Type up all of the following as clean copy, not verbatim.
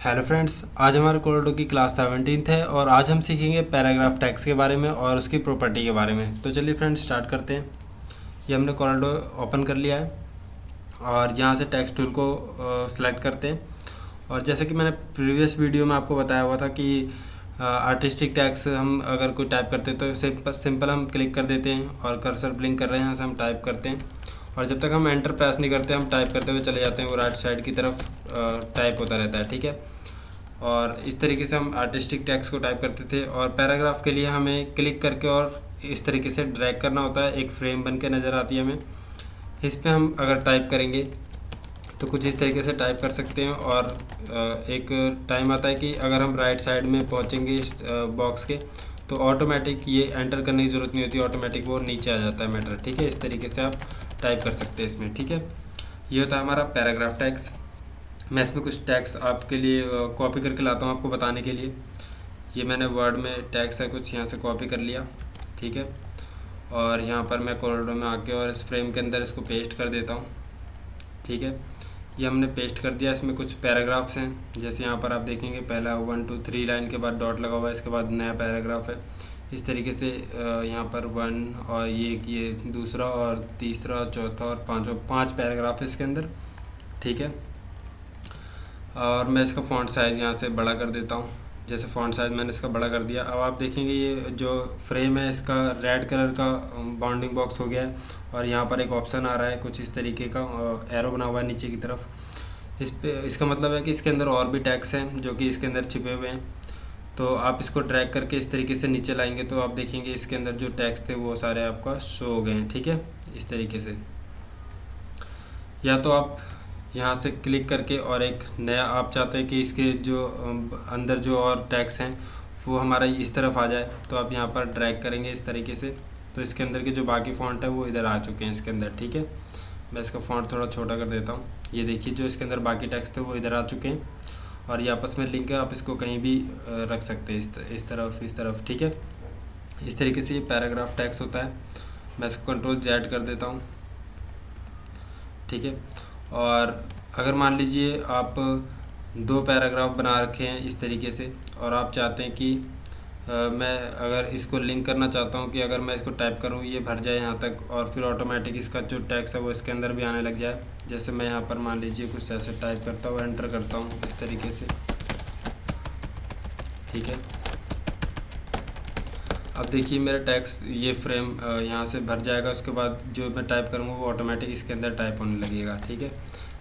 Hello friends, आज हमारे कोरोडो की क्लास 17th है और आज हम सीखेंगे पैराग्राफ टैक्स के बारे में और उसकी प्रॉपर्टी के बारे में। तो चलिए फ्रेंड्स स्टार्ट करते हैं। ये हमने कोरोडो ओपन कर लिया है और यहाँ से टेक्स्ट टूल को सिलेक्ट करते हैं। और जैसे कि मैंने प्रीवियस वीडियो में आपको बताया हुआ था कि आर्टिस्टिक टैक्स हम अगर कोई टाइप करते हैं तो सिंपल हम क्लिक कर देते हैं और कर्सर ब्लिंक कर रहे हैं, यहाँ से हम टाइप करते हैं और जब तक हम एंटर प्रेस नहीं करते हम टाइप करते हुए चले जाते हैं, वो राइट साइड की तरफ टाइप होता रहता है। ठीक है, और इस तरीके से हम आर्टिस्टिक टेक्स्ट को टाइप करते थे। और पैराग्राफ के लिए हमें क्लिक करके और इस तरीके से ड्रैग करना होता है, एक फ्रेम बन के नज़र आती है हमें। इस पर हम अगर टाइप करेंगे तो कुछ इस तरीके से टाइप कर सकते हैं और एक टाइम आता है कि अगर हम राइट साइड में पहुंचेंगे इस बॉक्स के तो ऑटोमेटिक ये एंटर करने की ज़रूरत नहीं होती, ऑटोमेटिक वो नीचे आ जाता है मैटर। ठीक है, इस तरीके से आप टाइप कर सकते हैं इसमें। ठीक है, ये होता है हमारा पैराग्राफ टैक्स। मैं इसमें कुछ टैक्स आपके लिए कॉपी करके लाता हूँ आपको बताने के लिए। ये मैंने वर्ड में टैक्स है कुछ यहाँ से कॉपी कर लिया। ठीक है, और यहाँ पर मैं कोरोडो में आके और इस फ्रेम के अंदर इसको पेस्ट कर देता हूँ। ठीक है, ये हमने पेस्ट कर दिया। इसमें कुछ पैराग्राफ्स हैं, जैसे यहाँ पर आप देखेंगे पहला 1 2 3 लाइन के बाद डॉट लगा हुआ है, इसके बाद नया पैराग्राफ है। इस तरीके से यहाँ पर 1 और ये दूसरा और तीसरा चौथा और पाँचवा, 5 पैराग्राफ है इसके अंदर। ठीक है, और मैं इसका फ़ॉन्ट साइज़ यहाँ से बड़ा कर देता हूँ। जैसे फ़ॉन्ट साइज़ मैंने इसका बड़ा कर दिया। अब आप देखेंगे ये जो फ्रेम है इसका रेड कलर का बाउंडिंग बॉक्स हो गया है और यहाँ पर एक ऑप्शन आ रहा है कुछ इस तरीके का, एरो बना हुआ है नीचे की तरफ। इस पे इसका मतलब है कि इसके अंदर और भी टैक्स हैं जो कि इसके अंदर छिपे हुए हैं। तो आप इसको ड्रैग करके इस तरीके से नीचे लाएंगे तो आप देखेंगे इसके अंदर जो टैक्स थे वो सारे आपका शो हो गए हैं। ठीक है, इस तरीके से। या तो आप यहाँ से क्लिक करके और एक नया आप चाहते हैं कि इसके जो अंदर जो और टैक्स हैं वो हमारा इस तरफ आ जाए, तो आप यहाँ पर ड्रैग करेंगे इस तरीके से, तो इसके अंदर के जो बाकी फ़ॉन्ट है वो इधर आ चुके हैं इसके अंदर। ठीक है, मैं इसका फ़ॉन्ट थोड़ा छोटा कर देता हूँ। ये देखिए जो इसके अंदर बाकी टैक्स थे वो इधर आ चुके हैं और ये आपस में लिंक है, आप इसको कहीं भी रख सकते हैं इस तरफ। ठीक है, इस तरीके से ये पैराग्राफ टैक्स होता है। मैं इसको Ctrl Z कर देता हूँ। ठीक है, और अगर मान लीजिए आप 2 पैराग्राफ बना रखे हैं इस तरीके से और आप चाहते हैं कि मैं अगर इसको लिंक करना चाहता हूँ कि अगर मैं इसको टाइप करूँ ये भर जाए यहाँ तक और फिर ऑटोमेटिक इसका जो टैक्स है वो इसके अंदर भी आने लग जाए। जैसे मैं यहाँ पर मान लीजिए कुछ ऐसे टाइप करता हूँ, एंटर करता हूँ इस तरीके से। ठीक है, अब देखिए मेरा टैक्स ये फ्रेम यहाँ से भर जाएगा, उसके बाद जो मैं टाइप करूँगा वो ऑटोमेटिक इसके अंदर टाइप होने लगेगा। ठीक है,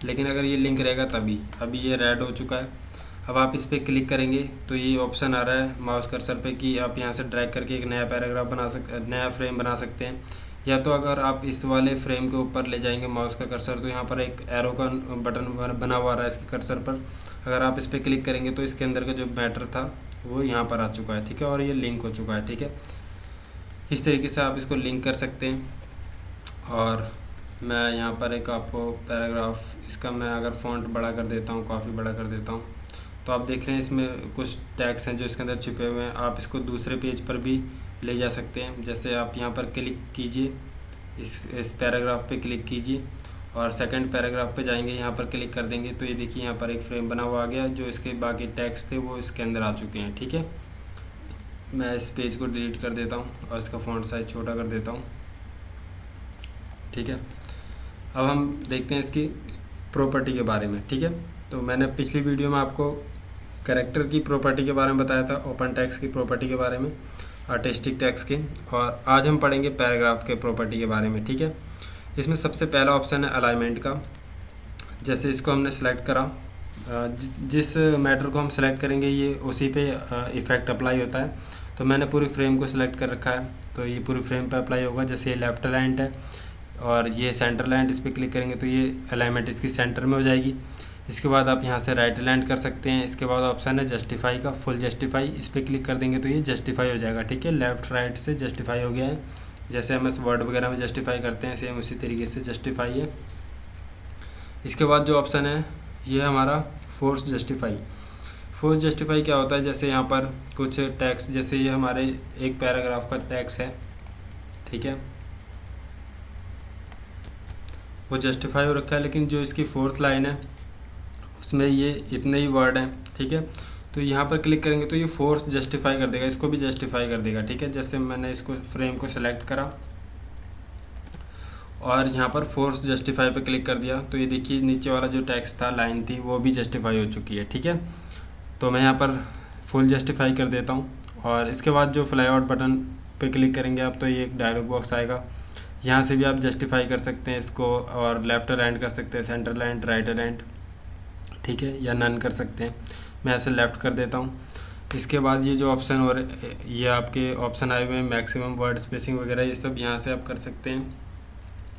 लेकिन अगर ये लिंक रहेगा तभी। अभी ये रेड हो चुका है। अब आप इस पर क्लिक करेंगे तो ये ऑप्शन आ रहा है माउस कर्सर पे कि आप यहाँ से ड्रैग करके एक नया पैराग्राफ नया फ्रेम बना सकते हैं। या तो अगर आप इस वाले फ्रेम के ऊपर ले जाएंगे माउस का कर्सर तो यहाँ पर एक एरो का बटन बना हुआ आ रहा है इसके कर्सर पर। अगर आप इस पर क्लिक करेंगे तो इसके अंदर का जो मैटर था वो यहाँ पर आ चुका है। ठीक है, और ये लिंक हो चुका है। ठीक है, इस तरीके से आप इसको लिंक कर सकते हैं। और मैं यहाँ पर एक आपको पैराग्राफ इसका मैं अगर फ़ॉन्ट बड़ा कर देता हूँ, काफ़ी बड़ा कर देता हूँ, तो आप देख रहे हैं इसमें कुछ टैक्स हैं जो इसके अंदर छिपे हुए हैं। आप इसको दूसरे पेज पर भी ले जा सकते हैं। जैसे आप यहाँ पर क्लिक कीजिए, इस पैराग्राफ पे क्लिक कीजिए और सेकंड पैराग्राफ पे जाएंगे, यहाँ पर क्लिक कर देंगे तो ये देखिए यहाँ पर एक फ्रेम बना हुआ आ गया, जो इसके बाकी टैक्स थे वो इसके अंदर आ चुके हैं। ठीक है, मैं इस पेज को डिलीट कर देता हूँ और इसका फ़ॉन्ट साइज़ छोटा कर देता हूँ। ठीक है, अब हम देखते हैं इसकी प्रॉपर्टी के बारे में। ठीक है, तो मैंने पिछली वीडियो में आपको कैरेक्टर की प्रॉपर्टी के बारे में बताया था, ओपन टेक्स्ट की प्रॉपर्टी के बारे में, आर्टिस्टिक टेक्स्ट की, और आज हम पढ़ेंगे पैराग्राफ के प्रॉपर्टी के बारे में। ठीक है, इसमें सबसे पहला ऑप्शन है अलाइनमेंट का। जैसे इसको हमने सेलेक्ट करा, जिस मैटर को हम सेलेक्ट करेंगे ये उसी पे इफ़ेक्ट अप्लाई होता है। तो मैंने पूरी फ्रेम को सिलेक्ट कर रखा है तो ये पूरी फ्रेम पे अप्लाई होगा। जैसे ये लेफ़्ट अलाइंड है और ये सेंटर अलाइंड, इस पर क्लिक करेंगे तो ये अलाइनमेंट इसकी सेंटर में हो जाएगी। इसके बाद आप यहाँ से राइट अलाइंड कर सकते हैं। इसके बाद ऑप्शन है जस्टिफाई का, फुल जस्टिफाई, इस पर क्लिक कर देंगे तो ये जस्टिफाई हो जाएगा। ठीक है, लेफ़्ट राइट से जस्टिफाई हो गया है। जैसे हम इस वर्ड वगैरह में जस्टिफाई करते हैं सेम उसी तरीके से जस्टिफाई है। इसके बाद जो ऑप्शन है ये हमारा फोर्स जस्टिफाई। फोर्स जस्टिफाई क्या होता है, जैसे यहाँ पर कुछ टैक्स, जैसे ये हमारे एक पैराग्राफ का टैक्स है। ठीक है, वो जस्टिफाई हो रखा है, लेकिन जो इसकी 4th लाइन है उसमें ये इतने ही वर्ड हैं, ठीक है। तो यहाँ पर क्लिक करेंगे तो ये फोर्स जस्टिफाई कर देगा, इसको भी जस्टिफाई कर देगा, ठीक है। जैसे मैंने इसको फ्रेम को सिलेक्ट करा और यहाँ पर फोर्स जस्टिफाई पे क्लिक कर दिया तो ये देखिए नीचे वाला जो टेक्स्ट था, लाइन थी, वो भी जस्टिफाई हो चुकी है, ठीक है। तो मैं यहाँ पर फुल जस्टिफाई कर देता हूँ और इसके बाद जो फ्लाई आउट बटन पे क्लिक करेंगे आप तो ये एक डायलॉग बॉक्स आएगा। यहाँ से भी आप जस्टिफाई कर सकते हैं इसको और लेफ्ट अलाइन कर सकते हैं, सेंटर अलाइन, राइट अलाइन, ठीक है, या नन कर सकते हैं। मैं ऐसे लेफ़्ट कर देता हूँ। इसके बाद ये जो ऑप्शन और ये आपके ऑप्शन आए हुए हैं, मैक्सिमम वर्ड स्पेसिंग वगैरह, ये सब यहाँ से आप कर सकते हैं।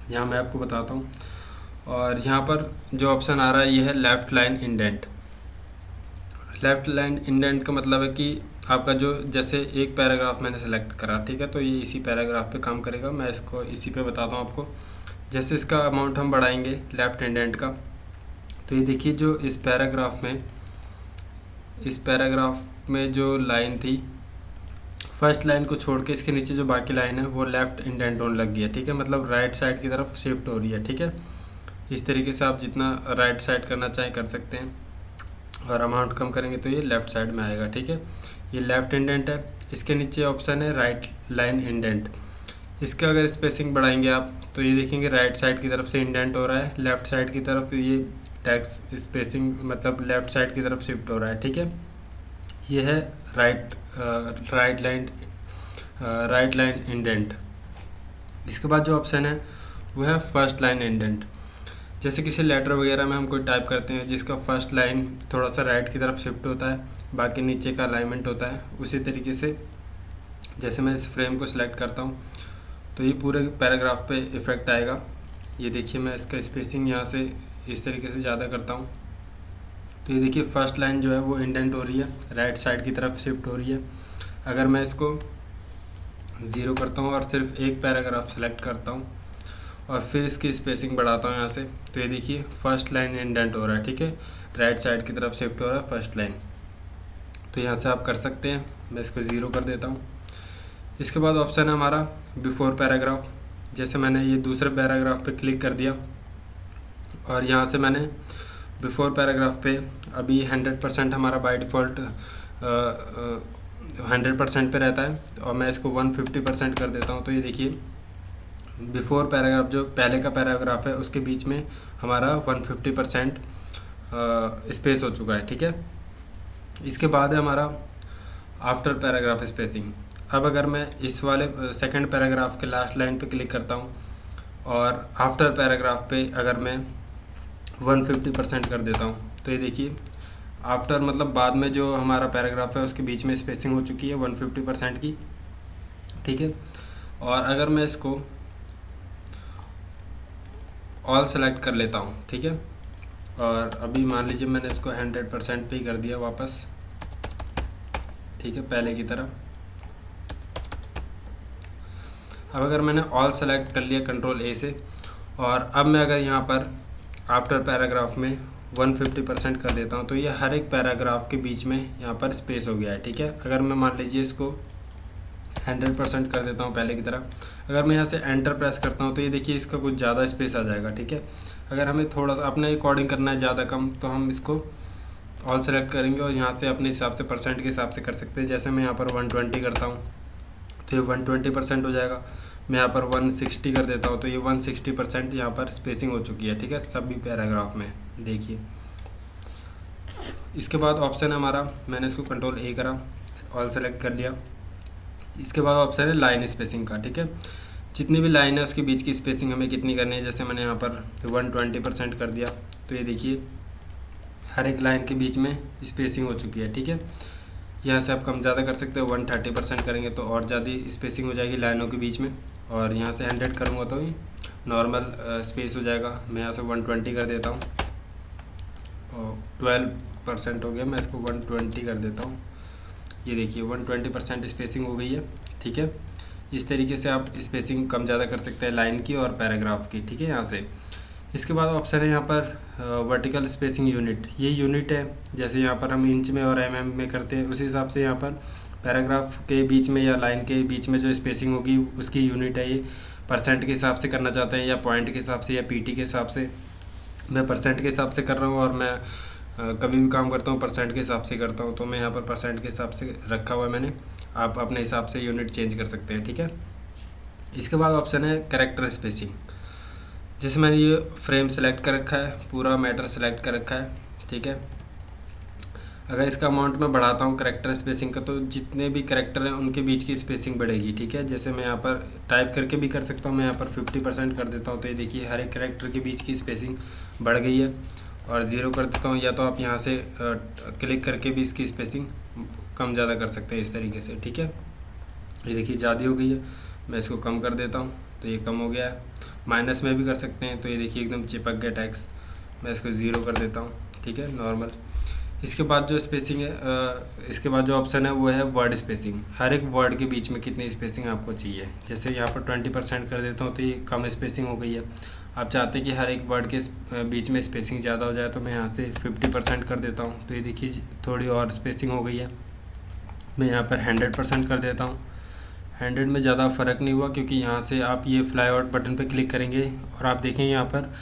यहाँ मैं आपको बताता हूँ। और यहाँ पर जो ऑप्शन आ रहा है ये है left line indent. Left line indent का मतलब है कि आपका जो जैसे एक पैराग्राफ मैंने सेलेक्ट करा, ठीक है, तो ये इसी पैराग्राफ पे काम करेगा। मैं इसको इसी पे बताता हूँ आपको। जैसे इसका अमाउंट हम बढ़ाएंगे लेफ़्ट इंडेंट का, तो ये देखिए जो इस पैराग्राफ में जो लाइन थी, फर्स्ट लाइन को छोड़ के इसके नीचे जो बाकी लाइन है वो लेफ़्ट इंडेंट होने लग गई है, ठीक है, मतलब राइट साइड की तरफ शिफ्ट हो रही है, ठीक है। इस तरीके से आप जितना राइट साइड करना चाहें कर सकते हैं और अमाउंट कम करेंगे तो ये लेफ़्ट साइड में आएगा, ठीक है। ये लेफ़्ट इंडेंट है। इसके नीचे ऑप्शन है राइट लाइन इंडेंट। इसका अगर स्पेसिंग बढ़ाएंगे आप तो ये देखेंगे राइट साइड की तरफ से इंडेंट हो रहा है, लेफ़्ट साइड की तरफ ये टेक्स्ट स्पेसिंग मतलब लेफ़्ट साइड की तरफ शिफ्ट हो रहा है, ठीक है। ये है राइट लाइन इंडेंट। इसके बाद जो ऑप्शन है वो है फर्स्ट लाइन इंडेंट। जैसे किसी लेटर वगैरह में हम कोई टाइप करते हैं जिसका फर्स्ट लाइन थोड़ा सा राइट की तरफ शिफ्ट होता है, बाकी नीचे का अलाइनमेंट होता है, उसी तरीके से जैसे मैं इस फ्रेम को सिलेक्ट करता हूँ तो ये पूरे पैराग्राफ पे इफ़ेक्ट आएगा। ये देखिए मैं इसका स्पेसिंग यहाँ से इस तरीके से ज़्यादा करता हूँ तो ये देखिए फर्स्ट लाइन जो है वो इंडेंट हो रही है, राइट साइड की तरफ शिफ्ट हो रही है। अगर मैं इसको 0 करता हूँ और सिर्फ एक पैराग्राफ सेलेक्ट करता हूँ और फिर इसकी स्पेसिंग बढ़ाता हूँ यहाँ से तो ये देखिए फर्स्ट लाइन इंडेंट हो रहा है, ठीक है, राइट साइड की तरफ शिफ्ट हो रहा है फर्स्ट लाइन। तो यहाँ से आप कर सकते हैं। मैं इसको 0 कर देता हूँ। इसके बाद ऑप्शन है हमारा बिफोर पैराग्राफ। जैसे मैंने ये दूसरे पैराग्राफ पे क्लिक कर दिया और यहाँ से मैंने बिफोर पैराग्राफ पे अभी 100% हमारा बाय डिफ़ॉल्ट 100% पे रहता है और मैं इसको 150% कर देता हूँ। तो ये देखिए बिफोर पैराग्राफ जो पहले का पैराग्राफ है उसके बीच में हमारा 150% स्पेस हो चुका है, ठीक है। इसके बाद है हमारा आफ्टर पैराग्राफ स्पेसिंग। अब अगर मैं इस वाले सेकंड पैराग्राफ के लास्ट लाइन पे क्लिक करता हूँ और आफ्टर पैराग्राफ पे अगर मैं 150% कर देता हूँ तो ये देखिए आफ्टर मतलब बाद में जो हमारा पैराग्राफ है उसके बीच में स्पेसिंग हो चुकी है 150% की, ठीक है। और अगर मैं इसको ऑल सेलेक्ट कर लेता हूँ, ठीक है, और अभी मान लीजिए मैंने इसको 100% पे ही कर दिया वापस, ठीक है, पहले की तरह। अब अगर मैंने ऑल सेलेक्ट कर लिया कंट्रोल A से और अब मैं अगर यहाँ पर आफ्टर पैराग्राफ में 150% कर देता हूँ तो ये हर एक पैराग्राफ के बीच में यहाँ पर स्पेस हो गया है, ठीक है। अगर मैं मान लीजिए इसको 100% कर देता हूँ पहले की तरह, अगर मैं यहाँ से एंटर प्रेस करता हूँ तो ये देखिए इसका कुछ ज़्यादा स्पेस आ जाएगा, ठीक है। अगर हमें थोड़ा सा अपने अकॉर्डिंग करना है ज़्यादा कम तो हम इसको ऑल सेलेक्ट करेंगे और यहाँ से अपने हिसाब से परसेंट के हिसाब से कर सकते हैं। जैसे मैं यहाँ पर 120 करता हूँ तो ये 120% हो जाएगा। मैं यहाँ पर 160 कर देता हूँ तो ये 160% यहाँ पर स्पेसिंग हो चुकी है, ठीक है, सभी पैराग्राफ में देखिए। इसके बाद ऑप्शन है हमारा, मैंने इसको कंट्रोल A करा, ऑल सेलेक्ट कर लिया। इसके बाद ऑप्शन है लाइन स्पेसिंग का, ठीक है, जितनी भी लाइन है उसके बीच की स्पेसिंग हमें कितनी करनी है। जैसे मैंने यहाँ पर 120% कर दिया तो ये देखिए हर एक लाइन के बीच में स्पेसिंग हो चुकी है, ठीक है। यहाँ से आप कम ज़्यादा कर सकते हो, 130% करेंगे तो और ज़्यादा स्पेसिंग हो जाएगी लाइनों के बीच में। और यहाँ से 100 करूँगा तो ही नॉर्मल स्पेस हो जाएगा। मैं यहाँ से 120 कर देता हूँ और 12% हो गया, मैं इसको 120 कर देता हूँ। ये देखिए 120% स्पेसिंग हो गई है, ठीक है। इस तरीके से आप स्पेसिंग कम ज़्यादा कर सकते हैं लाइन की और पैराग्राफ की, ठीक है, यहाँ से। इसके बाद ऑप्शन है यहाँ पर वर्टिकल स्पेसिंग यूनिट। ये यूनिट है, जैसे यहाँ पर हम इंच में और mm में करते हैं उसी हिसाब से यहाँ पर पैराग्राफ के बीच में या लाइन के बीच में जो स्पेसिंग होगी उसकी यूनिट है ये। परसेंट के हिसाब से करना चाहते हैं या पॉइंट के हिसाब से या PT के हिसाब से। मैं परसेंट के हिसाब से कर रहा हूँ और मैं कभी भी काम करता हूँ परसेंट के हिसाब से करता हूँ, तो मैं यहाँ पर परसेंट के हिसाब से रखा हुआ है मैंने। आप अपने हिसाब से यूनिट चेंज कर सकते हैं, ठीक है। इसके बाद ऑप्शन है कैरेक्टर स्पेसिंग, जिसमें मैंने ये फ्रेम सेलेक्ट कर रखा है, पूरा मैटर सेलेक्ट कर रखा है, ठीक है। अगर इसका अमाउंट मैं बढ़ाता हूँ कैरेक्टर स्पेसिंग का, तो जितने भी कैरेक्टर हैं उनके बीच की स्पेसिंग बढ़ेगी, ठीक है। जैसे मैं यहाँ पर टाइप करके भी कर सकता हूँ, मैं यहाँ पर 50% कर देता हूँ, तो ये देखिए हर एक कैरेक्टर के बीच की स्पेसिंग बढ़ गई है। और 0 कर देता हूँ, या तो आप यहाँ से क्लिक करके भी इसकी स्पेसिंग कम ज़्यादा कर सकते हैं इस तरीके से, ठीक है। ये देखिए ज़्यादा हो गई है, मैं इसको कम कर देता हूँ तो ये कम हो गया है। माइनस में भी कर सकते हैं, तो ये देखिए एकदम चिपक गया टैक्स, मैं इसको 0 कर देता हूँ, ठीक है, नॉर्मल। इसके बाद जो स्पेसिंग है, इसके बाद जो ऑप्शन है वो है वर्ड स्पेसिंग। हर एक वर्ड के बीच में कितनी स्पेसिंग आपको चाहिए। जैसे यहाँ पर 20% कर देता हूँ तो ये कम स्पेसिंग हो गई है। आप चाहते हैं कि हर एक वर्ड के बीच में स्पेसिंग ज़्यादा हो जाए, तो मैं यहाँ से 50% कर देता हूँ, तो ये देखिए थोड़ी और स्पेसिंग हो गई है। मैं यहाँ पर 100% कर देता हूँ। 100 में ज़्यादा फ़र्क नहीं हुआ, क्योंकि यहाँ से आप ये फ्लाई आउट बटन पर क्लिक करेंगे और आप देखें यहाँ पर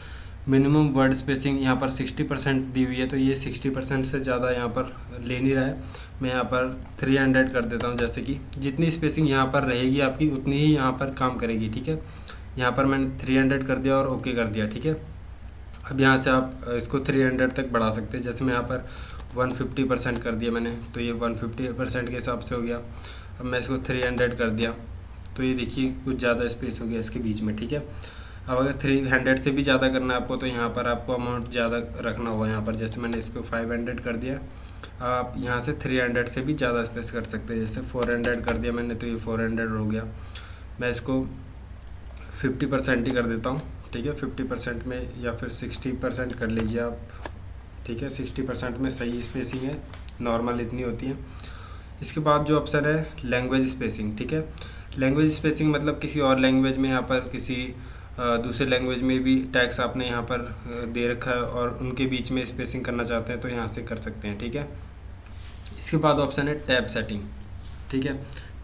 मिनिमम वर्ड स्पेसिंग यहाँ पर 60% दी हुई है, तो ये 60% से ज़्यादा यहाँ पर ले नहीं रहा है। मैं यहाँ पर 300 कर देता हूँ, जैसे कि जितनी स्पेसिंग यहाँ पर रहेगी आपकी उतनी ही यहाँ पर काम करेगी, ठीक है। यहाँ पर मैंने 300 कर दिया और ओके कर दिया, ठीक है। अब यहाँ से आप इसको 300 तक बढ़ा सकते हैं। जैसे मैं यहाँ पर 150% कर दिया मैंने, तो ये 150% के हिसाब से हो गया। अब मैं इसको 300 कर दिया, तो ये देखिए कुछ ज़्यादा स्पेस हो गया इसके बीच में, ठीक है। अब अगर 300 से भी ज़्यादा करना है आपको, तो यहाँ पर आपको अमाउंट ज़्यादा रखना होगा। यहाँ पर जैसे मैंने इसको 500 कर दिया, आप यहाँ से 300 से भी ज़्यादा स्पेस कर सकते हैं। जैसे 400 कर दिया मैंने, तो ये 400 हो गया। मैं इसको 50% ही कर देता हूँ, ठीक है। 50% में या फिर 60% कर लीजिए आप, ठीक है। 60% में सही स्पेसिंग है, नॉर्मल इतनी होती है। इसके बाद जो ऑप्शन है लैंग्वेज स्पेसिंग, ठीक है। लैंग्वेज स्पेसिंग मतलब किसी और लैंग्वेज में, यहाँ पर किसी दूसरे लैंग्वेज में भी टैक्स आपने यहाँ पर दे रखा है और उनके बीच में स्पेसिंग करना चाहते हैं, तो यहाँ से कर सकते हैं, ठीक है। इसके बाद ऑप्शन है टैब सेटिंग, ठीक है।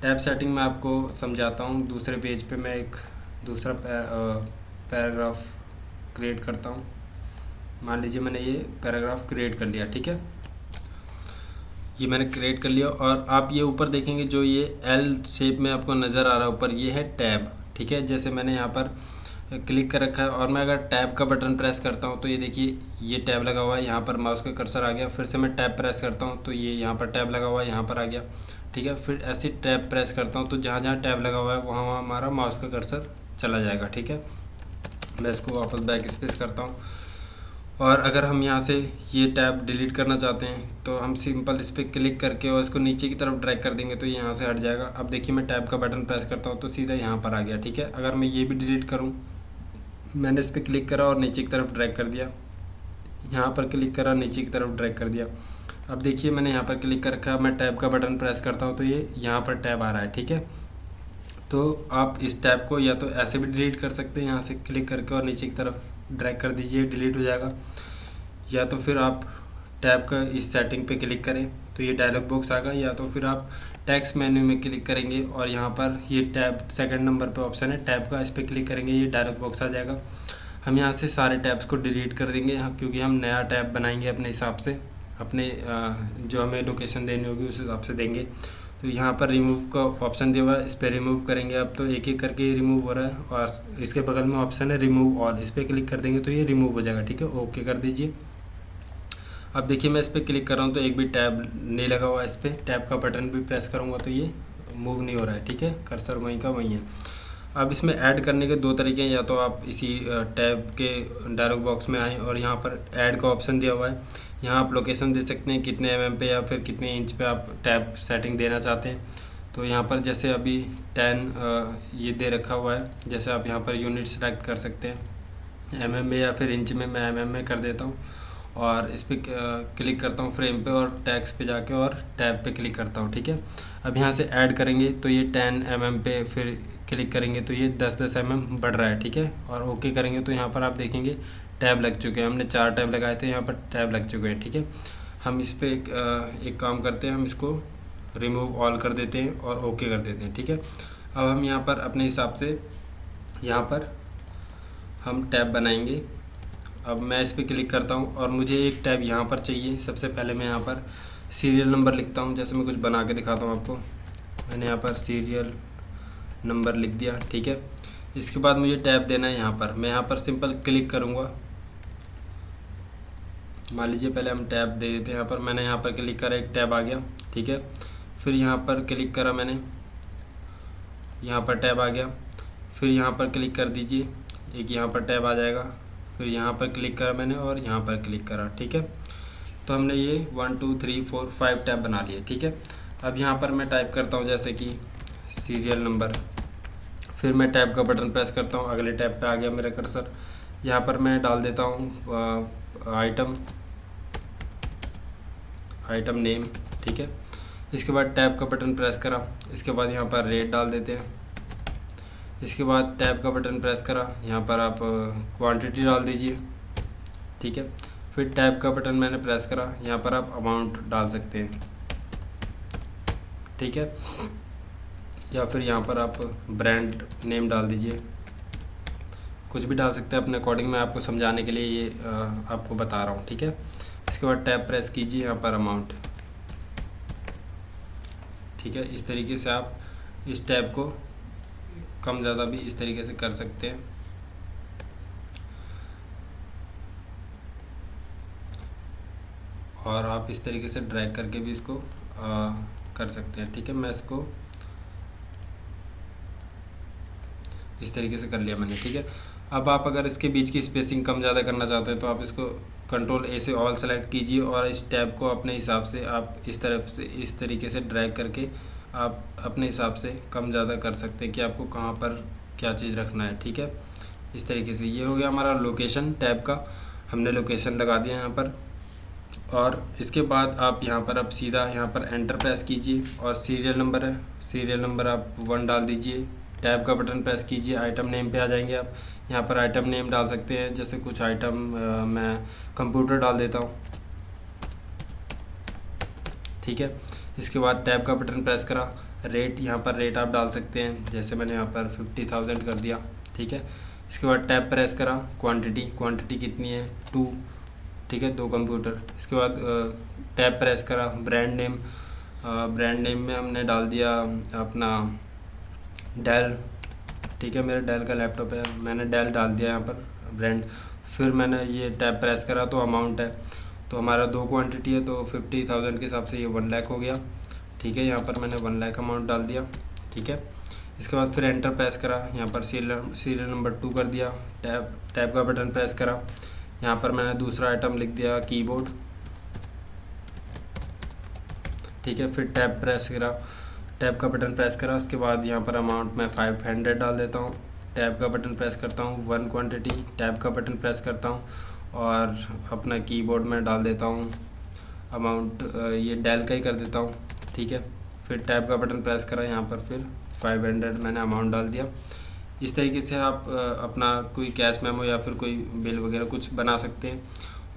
टैब सेटिंग मैं आपको समझाता हूँ। दूसरे पेज पे मैं एक दूसरा पैराग्राफ क्रिएट करता हूँ। मान लीजिए मैंने ये पैराग्राफ क्रिएट कर लिया, ठीक है। ये मैंने क्रिएट कर लिया और आप ये ऊपर देखेंगे जो ये एल शेप में आपको नज़र आ रहा है ऊपर, ये है टैब, ठीक है। जैसे मैंने यहाँ पर क्लिक कर रखा है और मैं अगर टैब का बटन प्रेस करता हूँ, तो ये देखिए ये टैब लगा हुआ है, यहाँ पर माउस का कर्सर आ गया। फिर से मैं टैब प्रेस करता हूँ तो ये यहाँ पर टैब लगा हुआ है, यहाँ पर आ गया, ठीक है। फिर ऐसे टैब प्रेस करता हूँ तो जहाँ जहाँ टैब लगा हुआ है वहाँ वहाँ हमारा माउस का कर्सर चला जाएगा, ठीक है। मैं इसको वापस बैक स्पेस करता हूँ। और अगर हम यहाँ से ये टैब डिलीट करना चाहते हैं, तो हम सिंपल इस पर क्लिक करके और इसको नीचे की तरफ ड्रैग कर देंगे, तो ये यहाँ से हट जाएगा। अब देखिए मैं टैब का बटन प्रेस करता हूँ तो सीधा यहाँ पर आ गया, ठीक है। अगर मैं ये भी डिलीट करूँ, मैंने इस पर क्लिक करा और नीचे की तरफ ड्रैग कर दिया, यहाँ पर क्लिक करा, नीचे की तरफ ड्रैग कर दिया। अब देखिए मैंने यहाँ पर क्लिक कर रखा, मैं टैब का बटन प्रेस करता हूँ तो ये यहाँ पर टैब आ रहा है, ठीक है। तो आप इस टैब को या तो ऐसे भी डिलीट कर सकते हैं, यहाँ से क्लिक करके और नीचे की तरफ ड्रैग कर दीजिए, डिलीट हो जाएगा। या तो फिर आप टैब का इस सेटिंग पे क्लिक करें तो ये डायलॉग बॉक्स आएगा, या तो फिर आप टेक्स्ट मेन्यू में क्लिक करेंगे और यहाँ पर ये टैब सेकंड नंबर पे ऑप्शन है टैब का, इस पर क्लिक करेंगे, ये डायलॉग बॉक्स आ जाएगा। हम यहाँ से सारे टैब्स को डिलीट कर देंगे, क्योंकि हम नया टैब बनाएंगे अपने हिसाब से, अपने जो हमें लोकेशन देनी होगी उस हिसाब से देंगे। तो यहाँ पर रिमूव का ऑप्शन दिया हुआ है, इस पर रिमूव करेंगे। अब तो एक एक करके रिमूव हो रहा है और इसके बगल में ऑप्शन है रिमूव ऑल, इस पर क्लिक कर देंगे तो ये रिमूव हो जाएगा, ठीक है। ओके कर दीजिए। अब देखिए मैं इस पर क्लिक कर रहा हूँ तो एक भी टैब नहीं लगा हुआ, इस पर टैब का बटन भी प्रेस करूँगा तो ये मूव नहीं हो रहा है, ठीक है। कर्सर वहीं का वहीं है। अब इसमें ऐड करने के दो तरीके हैं, या तो आप इसी टैब के डायलॉग बॉक्स में आएँ और यहाँ पर ऐड का ऑप्शन दिया हुआ है, यहाँ आप लोकेशन दे सकते हैं कितने mm पे या फिर कितने इंच पे आप टैब सेटिंग देना चाहते हैं। तो यहाँ पर जैसे अभी 10 ये दे रखा हुआ है, जैसे आप यहाँ पर यूनिट सेलेक्ट कर सकते हैं mm में या फिर इंच में, मैं mm में कर देता हूँ और इस पर क्लिक करता हूँ फ्रेम पे और टैक्स पे जाके और टैब पे क्लिक करता हूँ, ठीक है। अब यहाँ से ऐड करेंगे तो ये 10 mm पे फिर क्लिक करेंगे तो ये 10-10 mm बढ़ रहा है, ठीक है। और ओके करेंगे तो यहाँ पर आप देखेंगे टैब लग चुके हैं, हमने 4 टैब लगाए थे, यहाँ पर टैब लग चुके हैं, ठीक है। हम इस पर एक काम करते हैं, हम इसको रिमूव ऑल कर देते हैं और ओके कर देते हैं, ठीक है। अब हम यहाँ पर अपने हिसाब से यहाँ पर हम टैब बनाएंगे अब मैं इस पर क्लिक करता हूँ और मुझे एक टैब यहाँ पर चाहिए। सबसे पहले मैं यहाँ पर सीरियल नंबर लिखता हूँ। जैसे मैं कुछ बना के दिखाता हूँ आपको। मैंने यहाँ पर सीरियल नंबर लिख दिया, ठीक है। इसके बाद मुझे टैब देना है यहाँ पर। मैं यहाँ पर सिंपल क्लिक करूँगा। मान लीजिए पहले हम टैब दे देते हैं। यहाँ पर मैंने यहाँ पर क्लिक करा, एक टैब आ गया, ठीक है। फिर यहाँ पर क्लिक करा मैंने, यहाँ पर टैब आ गया। फिर यहाँ पर क्लिक कर दीजिए, एक यहाँ पर टैब आ जाएगा। फिर यहाँ पर क्लिक करा मैंने और यहाँ पर क्लिक करा, ठीक है। तो हमने ये 1 2 3 4 5 टैब बना लिए, ठीक है। अब यहाँ पर मैं टाइप करता हूँ जैसे कि सीरियल नंबर। फिर मैं टैब का बटन प्रेस करता हूँ, अगले टैब पे आ गया मेरा कर्सर। यहाँ पर मैं डाल देता हूँ आइटम नेम, ठीक है। इसके बाद टैब का बटन प्रेस करा। इसके बाद यहाँ पर रेट डाल देते हैं। इसके बाद टैब का बटन प्रेस करा, यहाँ पर आप क्वांटिटी डाल दीजिए, ठीक है। फिर टैब का बटन मैंने प्रेस करा, यहाँ पर आप अमाउंट डाल सकते हैं, ठीक है। या फिर यहाँ पर आप ब्रांड नेम डाल दीजिए, कुछ भी डाल सकते हैं अपने अकॉर्डिंग। मैं आपको समझाने के लिए ये आपको बता रहा हूँ, ठीक है। इसके बाद टैब प्रेस कीजिए, यहाँ पर अमाउंट, ठीक है। इस तरीके से आप इस टैब को कम ज़्यादा भी इस तरीके से कर सकते हैं। और आप इस तरीके से ड्रैग करके भी इसको कर सकते हैं, ठीक है। मैं इसको इस तरीके से कर लिया मैंने, ठीक है। अब आप अगर इसके बीच की स्पेसिंग कम ज़्यादा करना चाहते हैं तो आप इसको कंट्रोल ए से ऑल सेलेक्ट कीजिए और इस टैब को अपने हिसाब से आप इस तरफ से इस तरीके से ड्रैग करके आप अपने हिसाब से कम ज़्यादा कर सकते हैं कि आपको कहाँ पर क्या चीज़ रखना है, ठीक है। इस तरीके से ये हो गया हमारा लोकेशन टैब का। हमने लोकेशन लगा दिया यहाँ पर। और इसके बाद आप यहाँ पर अब सीधा यहाँ पर एंटर प्रेस कीजिए और सीरियल नंबर है, सीरियल नंबर आप 1 डाल दीजिए। टैब का बटन प्रेस कीजिए, आइटम नेम पे आ जाएंगे आप। यहाँ पर आइटम नेम डाल सकते हैं, जैसे कुछ आइटम मैं कंप्यूटर डाल देता हूँ, ठीक है। इसके बाद टैब का बटन प्रेस करा, रेट, यहाँ पर रेट आप डाल सकते हैं, जैसे मैंने यहाँ पर 50,000 कर दिया, ठीक है। इसके बाद टैब प्रेस करा, क्वांटिटी कितनी है 2, ठीक है, 2 कंप्यूटर। इसके बाद टैब प्रेस करा, ब्रांड नेम में हमने डाल दिया अपना डेल, ठीक है। मेरा डेल का लैपटॉप है, मैंने डेल डाल दिया यहाँ पर ब्रांड। फिर मैंने ये टैब प्रेस करा तो अमाउंट है, तो हमारा 2 क्वांटिटी है तो 50,000 के हिसाब से ये 1 लाख हो गया, ठीक है। यहाँ पर मैंने 1 लाख अमाउंट डाल दिया, ठीक है। इसके बाद फिर एंटर प्रेस करा, यहाँ पर सीरियल नंबर 2 कर दिया। टैब का बटन प्रेस करा, यहाँ पर मैंने दूसरा आइटम लिख दिया कीबोर्ड, ठीक है। फिर टैब प्रेस करा, टैब का बटन प्रेस करा। उसके बाद यहाँ पर अमाउंट मैं 500 डाल देता हूँ। टैब का बटन प्रेस करता हूँ, 1 क्वांटिटी, टैब का बटन प्रेस करता हूँ और अपना कीबोर्ड में डाल देता हूँ अमाउंट, ये डेल का ही कर देता हूँ, ठीक है। फिर टैब का बटन प्रेस करा, यहाँ पर फिर 500 मैंने अमाउंट डाल दिया। इस तरीके से आप अपना कोई कैश मेमो या फिर कोई बिल वगैरह कुछ बना सकते हैं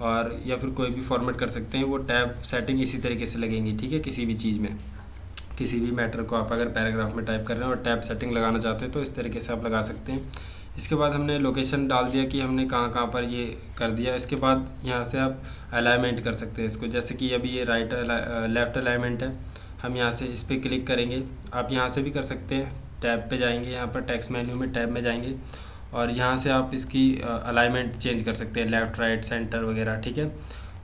और या फिर कोई भी फॉर्मेट कर सकते हैं। वो टैब सेटिंग इसी तरीके से लगेंगी, ठीक है। किसी भी चीज़ में, किसी भी मैटर को आप अगर पैराग्राफ में टाइप कर रहे हैं और टैब सेटिंग लगाना चाहते हैं तो इस तरीके से आप लगा सकते हैं। इसके बाद हमने लोकेशन डाल दिया कि हमने कहाँ कहाँ पर ये कर दिया। इसके बाद यहाँ से आप अलाइनमेंट कर सकते हैं इसको, जैसे कि अभी ये लेफ़्ट अलाइनमेंट है, हम यहाँ से इस पर क्लिक करेंगे। आप यहाँ से भी कर सकते हैं, टैब पे जाएंगे, यहाँ पर टेक्स्ट मेन्यू में टैब में जाएंगे और यहाँ से आप इसकी अलाइनमेंट चेंज कर सकते हैं, लेफ़्ट राइट सेंटर वगैरह, ठीक है।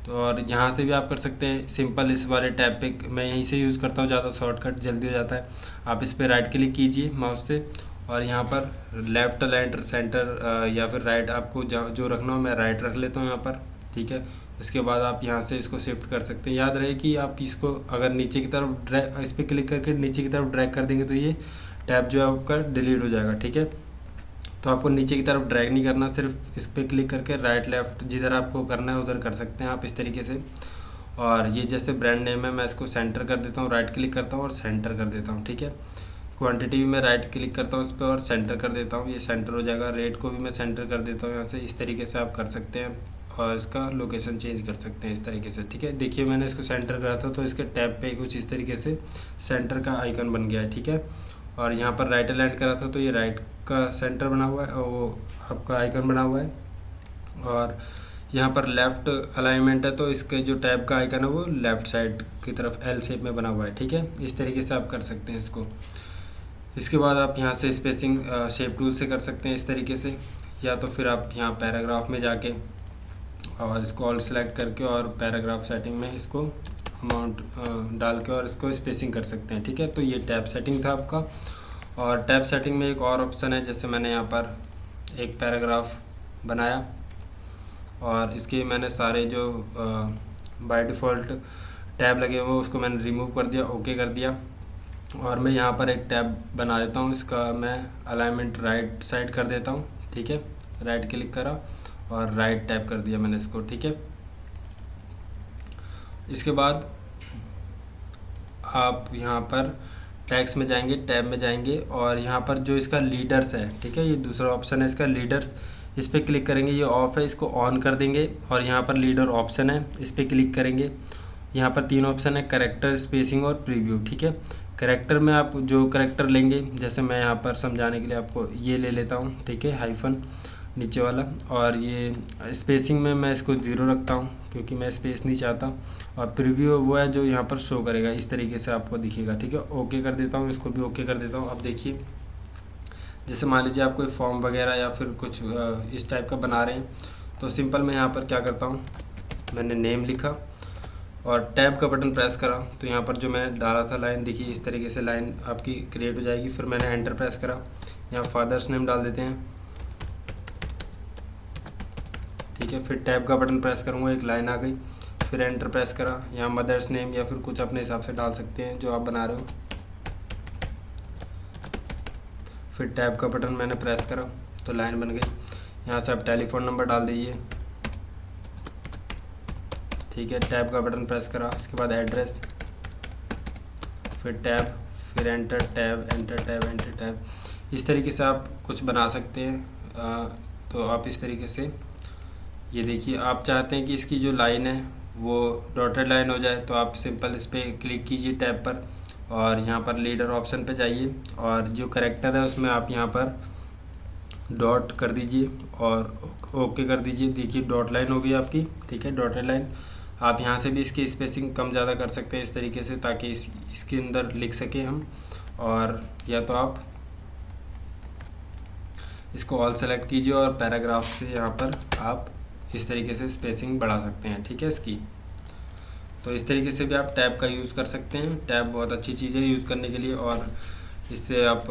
तो और यहाँ से भी आप कर सकते हैं सिंपल इस वाले टैब पे, मैं यहीं से यूज़ करता हूँ, ज़्यादा शॉर्टकट जल्दी हो जाता है। आप इस पर राइट क्लिक कीजिए माउस से और यहाँ पर लेफ़्ट अलाइंड सेंटर या फिर राइट आपको जो रखना हो, मैं राइट रख लेता हूँ यहाँ पर, ठीक है। उसके बाद आप यहाँ से इसको शिफ्ट कर सकते हैं। याद रहे कि आप इसको अगर नीचे की तरफ ड्रैग, इस पर क्लिक करके नीचे की तरफ ड्रैग कर देंगे तो ये टैब जो है आपका डिलीट हो जाएगा, ठीक है। तो आपको नीचे की तरफ ड्रैग नहीं करना, सिर्फ इस पर क्लिक करके राइट लेफ़्ट जिधर आपको करना है उधर कर सकते हैं आप इस तरीके से। और ये जैसे ब्रांड नेम है, मैं इसको सेंटर कर देता हूँ, राइट क्लिक करता हूँ और सेंटर कर देता हूँ, ठीक है। क्वांटिटी भी मैं राइट क्लिक करता हूँ इस पर और सेंटर कर देता हूँ, ये सेंटर हो जाएगा। रेट को भी मैं सेंटर कर देता हूँ यहाँ से। इस तरीके से आप कर सकते हैं और इसका लोकेशन चेंज कर सकते हैं इस तरीके से, ठीक है। देखिए मैंने इसको सेंटर करा था तो इसके टैब पे कुछ इस तरीके से सेंटर का आइकन बन गया है, ठीक है। और यहाँ पर राइट अलाइन करा था तो ये राइट का सेंटर बना हुआ है और वो आपका आइकन बना हुआ है। और यहाँ पर लेफ़्ट अलाइनमेंट है, तो इसके जो टैब का आइकन है वो लेफ़्ट साइड की तरफ एल शेप में बना हुआ है। ठीक है, इस तरीके से आप कर सकते हैं इसको। इसके बाद आप यहाँ से स्पेसिंग शेप टूल से कर सकते हैं इस तरीके से, या तो फिर आप यहाँ पैराग्राफ में जाके और इसको ऑल सेलेक्ट करके और पैराग्राफ सेटिंग में इसको अमाउंट डाल के और इसको स्पेसिंग कर सकते हैं। ठीक है, तो ये टैब सेटिंग था आपका। और टैब सेटिंग में एक और ऑप्शन है, जैसे मैंने यहाँ पर एक पैराग्राफ बनाया और इसके मैंने सारे जो बाय डिफ़ॉल्ट टैब लगे हुए उसको मैंने रिमूव कर दिया, ओके कर दिया। और मैं यहाँ पर एक टैब बना देता हूँ, इसका मैं अलाइनमेंट राइट साइड कर देता हूँ। ठीक है, राइट क्लिक करा और राइट टैब कर दिया मैंने इसको। ठीक है, इसके बाद आप यहाँ पर टैक्स में जाएंगे, टैब में जाएंगे और यहाँ पर जो इसका लीडर्स है, ठीक है, ये दूसरा ऑप्शन है इसका लीडर्स, इस पर क्लिक करेंगे। ये ऑफ है, इसको ऑन कर देंगे। और यहाँ पर लीडर ऑप्शन है, इस पर क्लिक करेंगे। यहाँ पर 3 ऑप्शन है, करेक्टर, स्पेसिंग और प्रीव्यू। ठीक है, करेक्टर में आप जो करेक्टर लेंगे, जैसे मैं यहाँ पर समझाने के लिए आपको ये ले लेता हूँ। ठीक है, हाइफन नीचे वाला। और ये स्पेसिंग में मैं इसको 0 रखता हूँ क्योंकि मैं स्पेस नहीं चाहता। और प्रीव्यू वो है जो यहाँ पर शो करेगा, इस तरीके से आपको दिखेगा। ठीक है, ओके कर देता हूँ, इसको भी ओके कर देता हूँ। अब देखिए, जैसे मान लीजिए आप कोई फॉर्म वगैरह या फिर कुछ इस टाइप का बना रहे हैं, तो सिंपल मैं यहाँ पर क्या करता हूँ, मैंने नेम लिखा और टैब का बटन प्रेस करा, तो यहाँ पर जो मैंने डाला था लाइन, देखिए इस तरीके से लाइन आपकी क्रिएट हो जाएगी। फिर मैंने एंटर प्रेस करा, यहाँ फादर्स नेम डाल देते हैं। ठीक है, फिर टैब का बटन प्रेस करूँगा, एक लाइन आ गई। फिर एंटर प्रेस करा, यहाँ मदर्स नेम या फिर कुछ अपने हिसाब से डाल सकते हैं जो आप बना रहे हो। फिर टैब का बटन मैंने प्रेस करा तो लाइन बन गई। यहाँ से आप टेलीफोन नंबर डाल दीजिए। ठीक है, टैब का बटन प्रेस करा, इसके बाद एड्रेस, फिर टैब, फिर enter, tab, enter, tab, enter, tab. इस तरीके से आप कुछ बना सकते हैं। तो आप इस तरीके से, ये देखिए, आप चाहते हैं कि इसकी जो लाइन है वो डॉटेड लाइन हो जाए, तो आप सिंपल इस पर क्लिक कीजिए टैब पर और यहाँ पर लीडर ऑप्शन पे जाइए और जो करेक्टर है उसमें आप यहाँ पर डॉट कर दीजिए और ओके कर दीजिए। देखिए डॉट लाइन हो गई आपकी। ठीक है, डॉटेड लाइन। आप यहाँ से भी इसकी स्पेसिंग कम ज़्यादा कर सकते हैं इस तरीके से, ताकि इसके अंदर लिख सके हम। और या तो आप इसको ऑल सेलेक्ट कीजिए और पैराग्राफ से यहाँ पर आप इस तरीके से स्पेसिंग बढ़ा सकते हैं। ठीक है, इसकी तो इस तरीके से भी आप टैब का यूज़ कर सकते हैं। टैब बहुत अच्छी चीज़ है यूज़ करने के लिए, और इससे आप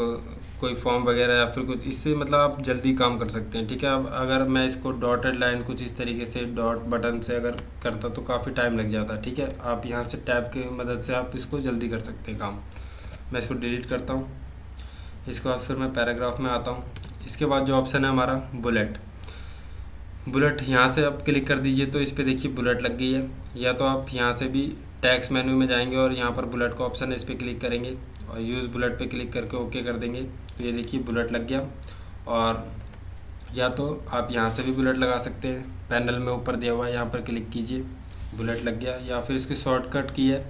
कोई फॉर्म वगैरह या फिर कुछ, इससे मतलब आप जल्दी काम कर सकते हैं। ठीक है, अब अगर मैं इसको डॉटेड लाइन कुछ इस तरीके से डॉट बटन से अगर करता तो काफ़ी टाइम लग जाता। ठीक है, आप यहाँ से टैब की मदद से आप इसको जल्दी कर सकते हैं काम। मैं इसको डिलीट करता हूँ। इसके बाद फिर मैं पैराग्राफ में आता हूँ। इसके बाद जो ऑप्शन है हमारा बुलेट, बुलेट यहाँ से आप क्लिक कर दीजिए तो इस पर देखिए बुलेट लग गई है। या तो आप यहाँ से भी टैक्स मेन्यू में जाएंगे और यहाँ पर बुलेट का ऑप्शन है, इस पर क्लिक करेंगे और यूज़ बुलेट पे क्लिक करके ओके कर देंगे, तो ये देखिए बुलेट लग गया। और या तो आप यहाँ से भी बुलेट लगा सकते हैं, पैनल में ऊपर दिया हुआ है, यहाँ पर क्लिक कीजिए, बुलेट लग गया। या फिर इसकी शॉर्टकट की है,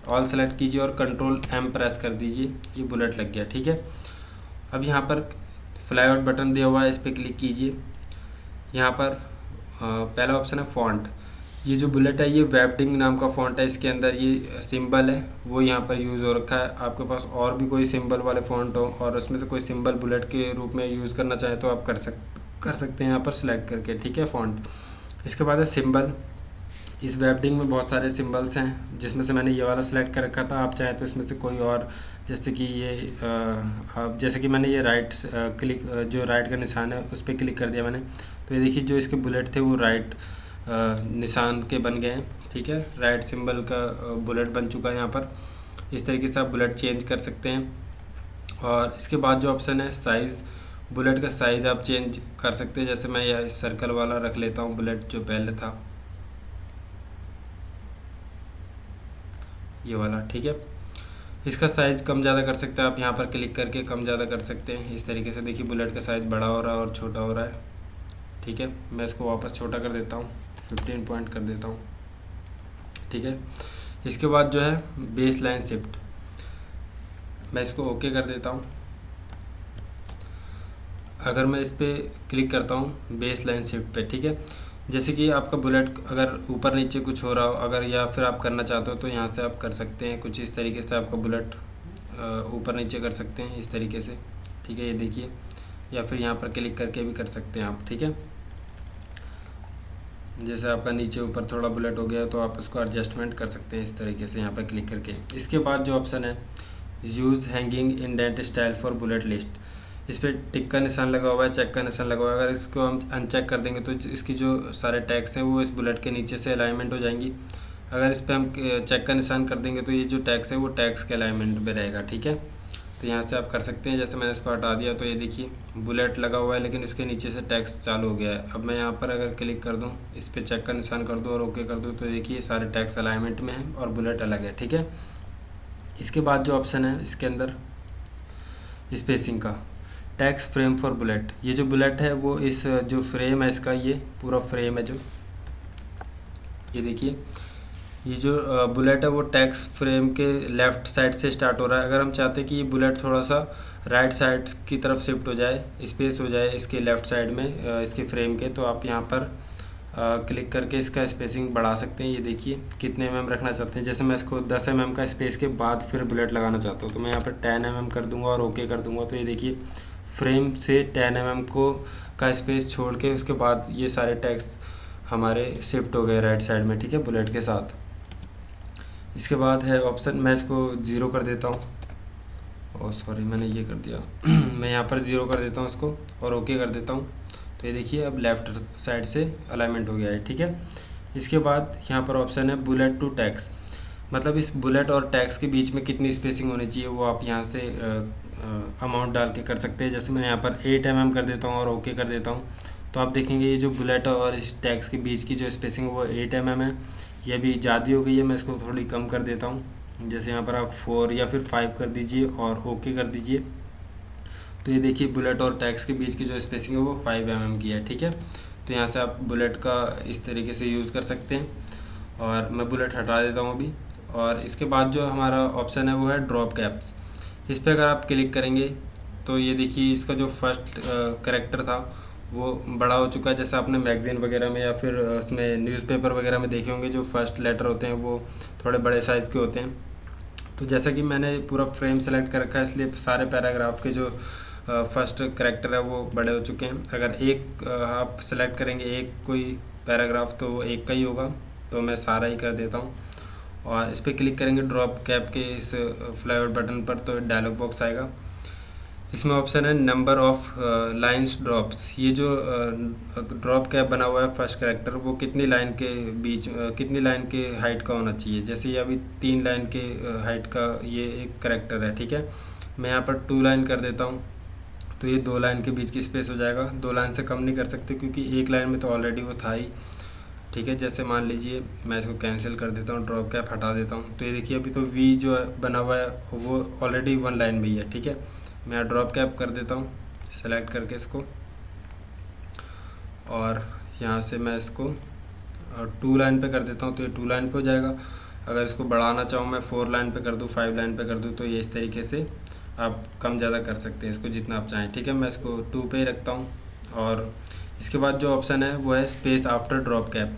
ऑल सेलेक्ट कीजिए और कंट्रोल M प्रेस कर दीजिए, ये बुलेट लग गया। ठीक है, अब यहाँ पर फ्लाई आउट बटन दिया हुआ है, इस पर क्लिक कीजिए। यहाँ पर पहला ऑप्शन है फ़ॉन्ट। ये जो बुलेट है ये वेबडिंग नाम का फ़ॉन्ट है, इसके अंदर ये सिंबल है वो यहाँ पर यूज़ हो रखा है। आपके पास और भी कोई सिंबल वाले फ़ॉन्ट हो और उसमें से कोई सिंबल बुलेट के रूप में यूज़ करना चाहे तो आप कर सकते हैं यहाँ पर सिलेक्ट करके। ठीक है, फ़ॉन्ट। इसके बाद है सिंबल। इस वेबडिंग में बहुत सारे सिंबल्स हैं, जिसमें से मैंने ये वाला सिलेक्ट कर रखा था। आप चाहें तो इसमें से कोई और, जैसे कि ये जैसे कि मैंने ये राइट क्लिक, जो राइट का निशान है उस पर क्लिक कर दिया मैंने, तो ये देखिए जो इसके बुलेट थे वो राइट निशान के बन गए हैं। ठीक है, राइट सिंबल का बुलेट बन चुका है यहाँ पर। इस तरीके से आप बुलेट चेंज कर सकते हैं। और इसके बाद जो ऑप्शन है साइज़, बुलेट का साइज़ आप चेंज कर सकते हैं। जैसे मैं यह सर्कल वाला रख लेता हूँ बुलेट जो पहले था, ये वाला। ठीक है, इसका साइज़ कम ज़्यादा कर सकते हैं आप, यहाँ पर क्लिक करके कम ज़्यादा कर सकते हैं। इस तरीके से देखिए बुलेट का साइज़ बड़ा हो रहा है और छोटा हो रहा है। ठीक है, मैं इसको वापस छोटा कर देता हूँ, 15 पॉइंट कर देता हूँ। ठीक है, इसके बाद जो है बेस लाइन शिफ्ट, मैं इसको ओके कर देता हूँ। अगर मैं इस पर क्लिक करता हूँ बेस लाइन शिफ्ट पे, ठीक है, जैसे कि आपका बुलेट अगर ऊपर नीचे कुछ हो रहा हो अगर, या फिर आप करना चाहते हो तो यहाँ से आप कर सकते हैं कुछ इस तरीके से आपका बुलेट ऊपर नीचे कर सकते हैं इस तरीके से, ठीक है। ये देखिए, या फिर यहाँ पर क्लिक करके भी कर सकते हैं आप, ठीक है। जैसे आपका नीचे ऊपर थोड़ा बुलेट हो गया तो आप उसको एडजस्टमेंट कर सकते हैं इस तरीके से यहाँ पर क्लिक करके। इसके बाद जो ऑप्शन है use hanging indent style for bullet list, इस पर टिक का निशान लगा हुआ है, चेक का निशान लगा हुआ है। अगर इसको हम अनचेक कर देंगे तो इसकी जो सारे टैग्स हैं वो इस बुलेट के नीचे से अलाइनमेंट हो जाएंगी। अगर इस पर हम चेक का निशान कर देंगे तो ये जो टैग्स है वो टैग्स के अलाइनमेंट में रहेगा, ठीक है। तो यहाँ से आप कर सकते हैं। जैसे मैंने इसको हटा दिया तो ये देखिए बुलेट लगा हुआ है लेकिन इसके नीचे से टैक्स चालू हो गया है। अब मैं यहाँ पर अगर क्लिक कर दूँ, इस पर चेक का निशान कर दूँ और ओके कर दूँ तो देखिए सारे टैक्स अलाइनमेंट में हैं और बुलेट अलग है, ठीक है। इसके बाद जो ऑप्शन है इसके अंदर स्पेसिंग का, टैक्स फ्रेम फॉर बुलेट, ये जो बुलेट है वो इस जो फ्रेम है इसका, ये पूरा फ्रेम है जो, ये देखिए ये जो बुलेट है वो टैक्स फ्रेम के लेफ़्ट साइड से स्टार्ट हो रहा है। अगर हम चाहते हैं कि ये बुलेट थोड़ा सा राइट साइड की तरफ शिफ्ट हो जाए, स्पेस हो जाए इसके लेफ़्ट साइड में इसके फ्रेम के, तो आप यहाँ पर क्लिक करके इसका स्पेसिंग बढ़ा सकते हैं। ये देखिए कितने mm रखना चाहते हैं। जैसे मैं इसको 10 mm का स्पेस के बाद फिर बुलेट लगाना चाहता हूँ तो मैं यहाँ पर 10 mm कर दूँगा और ओके कर दूँगा। तो ये देखिए फ्रेम से 10 mm को का स्पेस छोड़ के उसके बाद ये सारे टैक्स हमारे शिफ्ट हो गए राइट साइड में, ठीक है, बुलेट के साथ। इसके बाद है ऑप्शन, मैं इसको 0 कर देता हूँ, और सॉरी मैंने ये कर दिया मैं यहाँ पर 0 कर देता हूँ इसको और ओके कर देता हूँ। तो ये देखिए अब लेफ़्ट साइड से अलाइनमेंट हो गया है, ठीक है। इसके बाद यहाँ पर ऑप्शन है बुलेट टू टैक्स, मतलब इस बुलेट और टैक्स के बीच में कितनी स्पेसिंग होनी चाहिए वो आप यहाँ से अमाउंट डाल के कर सकते हैं। जैसे मैं यहाँ पर 8 mm कर देता हूँ और ओके कर देता हूँ तो आप देखेंगे ये जो बुलेट और इस टैक्स के बीच की जो स्पेसिंग है वो 8 mm है। ये भी ज़्यादा हो गई है, मैं इसको थोड़ी कम कर देता हूँ। जैसे यहाँ पर आप 4 या फिर 5 कर दीजिए और ओके कर दीजिए। तो ये देखिए बुलेट और टैक्स के बीच की जो स्पेसिंग है वो 5 mm की है, ठीक है। तो यहाँ से आप बुलेट का इस तरीके से यूज़ कर सकते हैं और मैं बुलेट हटा देता हूँ अभी। और इसके बाद जो हमारा ऑप्शन है वो है ड्रॉप कैप्स, इस पर अगर आप क्लिक करेंगे तो ये देखिए इसका जो फर्स्ट कैरेक्टर था वो बड़ा हो चुका है। जैसे आपने मैगज़ीन वगैरह में या फिर उसमें न्यूज़पेपर वगैरह में देखे होंगे जो फर्स्ट लेटर होते हैं वो थोड़े बड़े साइज़ के होते हैं। तो जैसा कि मैंने पूरा फ्रेम सेलेक्ट कर रखा है इसलिए सारे पैराग्राफ के जो फर्स्ट कैरेक्टर है वो बड़े हो चुके हैं। अगर एक आप सेलेक्ट करेंगे एक कोई पैराग्राफ तो वो एक का ही होगा, तो मैं सारा ही कर देता हूँ। और इस पर क्लिक करेंगे ड्रॉप कैप के इस फ्लाईओवर बटन पर तो डायलॉग बॉक्स आएगा। इसमें ऑप्शन है नंबर ऑफ़ लाइंस ड्रॉप्स, ये जो ड्रॉप कैप बना हुआ है फर्स्ट कैरेक्टर वो कितनी लाइन के बीच कितनी लाइन के हाइट का होना चाहिए। जैसे ये अभी 3 लाइन के हाइट का ये एक कैरेक्टर है, ठीक है। मैं यहाँ पर 2 लाइन कर देता हूँ तो ये 2 लाइन के बीच की स्पेस हो जाएगा। 2 लाइन से कम नहीं कर सकते क्योंकि 1 लाइन में तो ऑलरेडी वो था ही, ठीक है। जैसे मान लीजिए मैं इसको कैंसिल कर देता हूँ, ड्रॉप कैप हटा देता हूँ तो ये देखिए अभी तो वी जो है बना हुआ है वो ऑलरेडी 1 लाइन में ही है, ठीक है। मैं डॉप कैप कर देता हूँ सेलेक्ट करके इसको, और यहाँ से मैं इसको 2 लाइन पे कर देता हूँ तो ये 2 लाइन पे हो जाएगा। अगर इसको बढ़ाना चाहूँ मैं 4 लाइन पे कर दूँ, 5 लाइन पे कर दूँ तो ये इस तरीके से आप कम ज़्यादा कर सकते हैं इसको जितना आप चाहें, ठीक है। मैं इसको 2 पे ही रखता हूँ। और इसके बाद जो ऑप्शन है वो है स्पेस आफ्टर ड्रॉप कैप,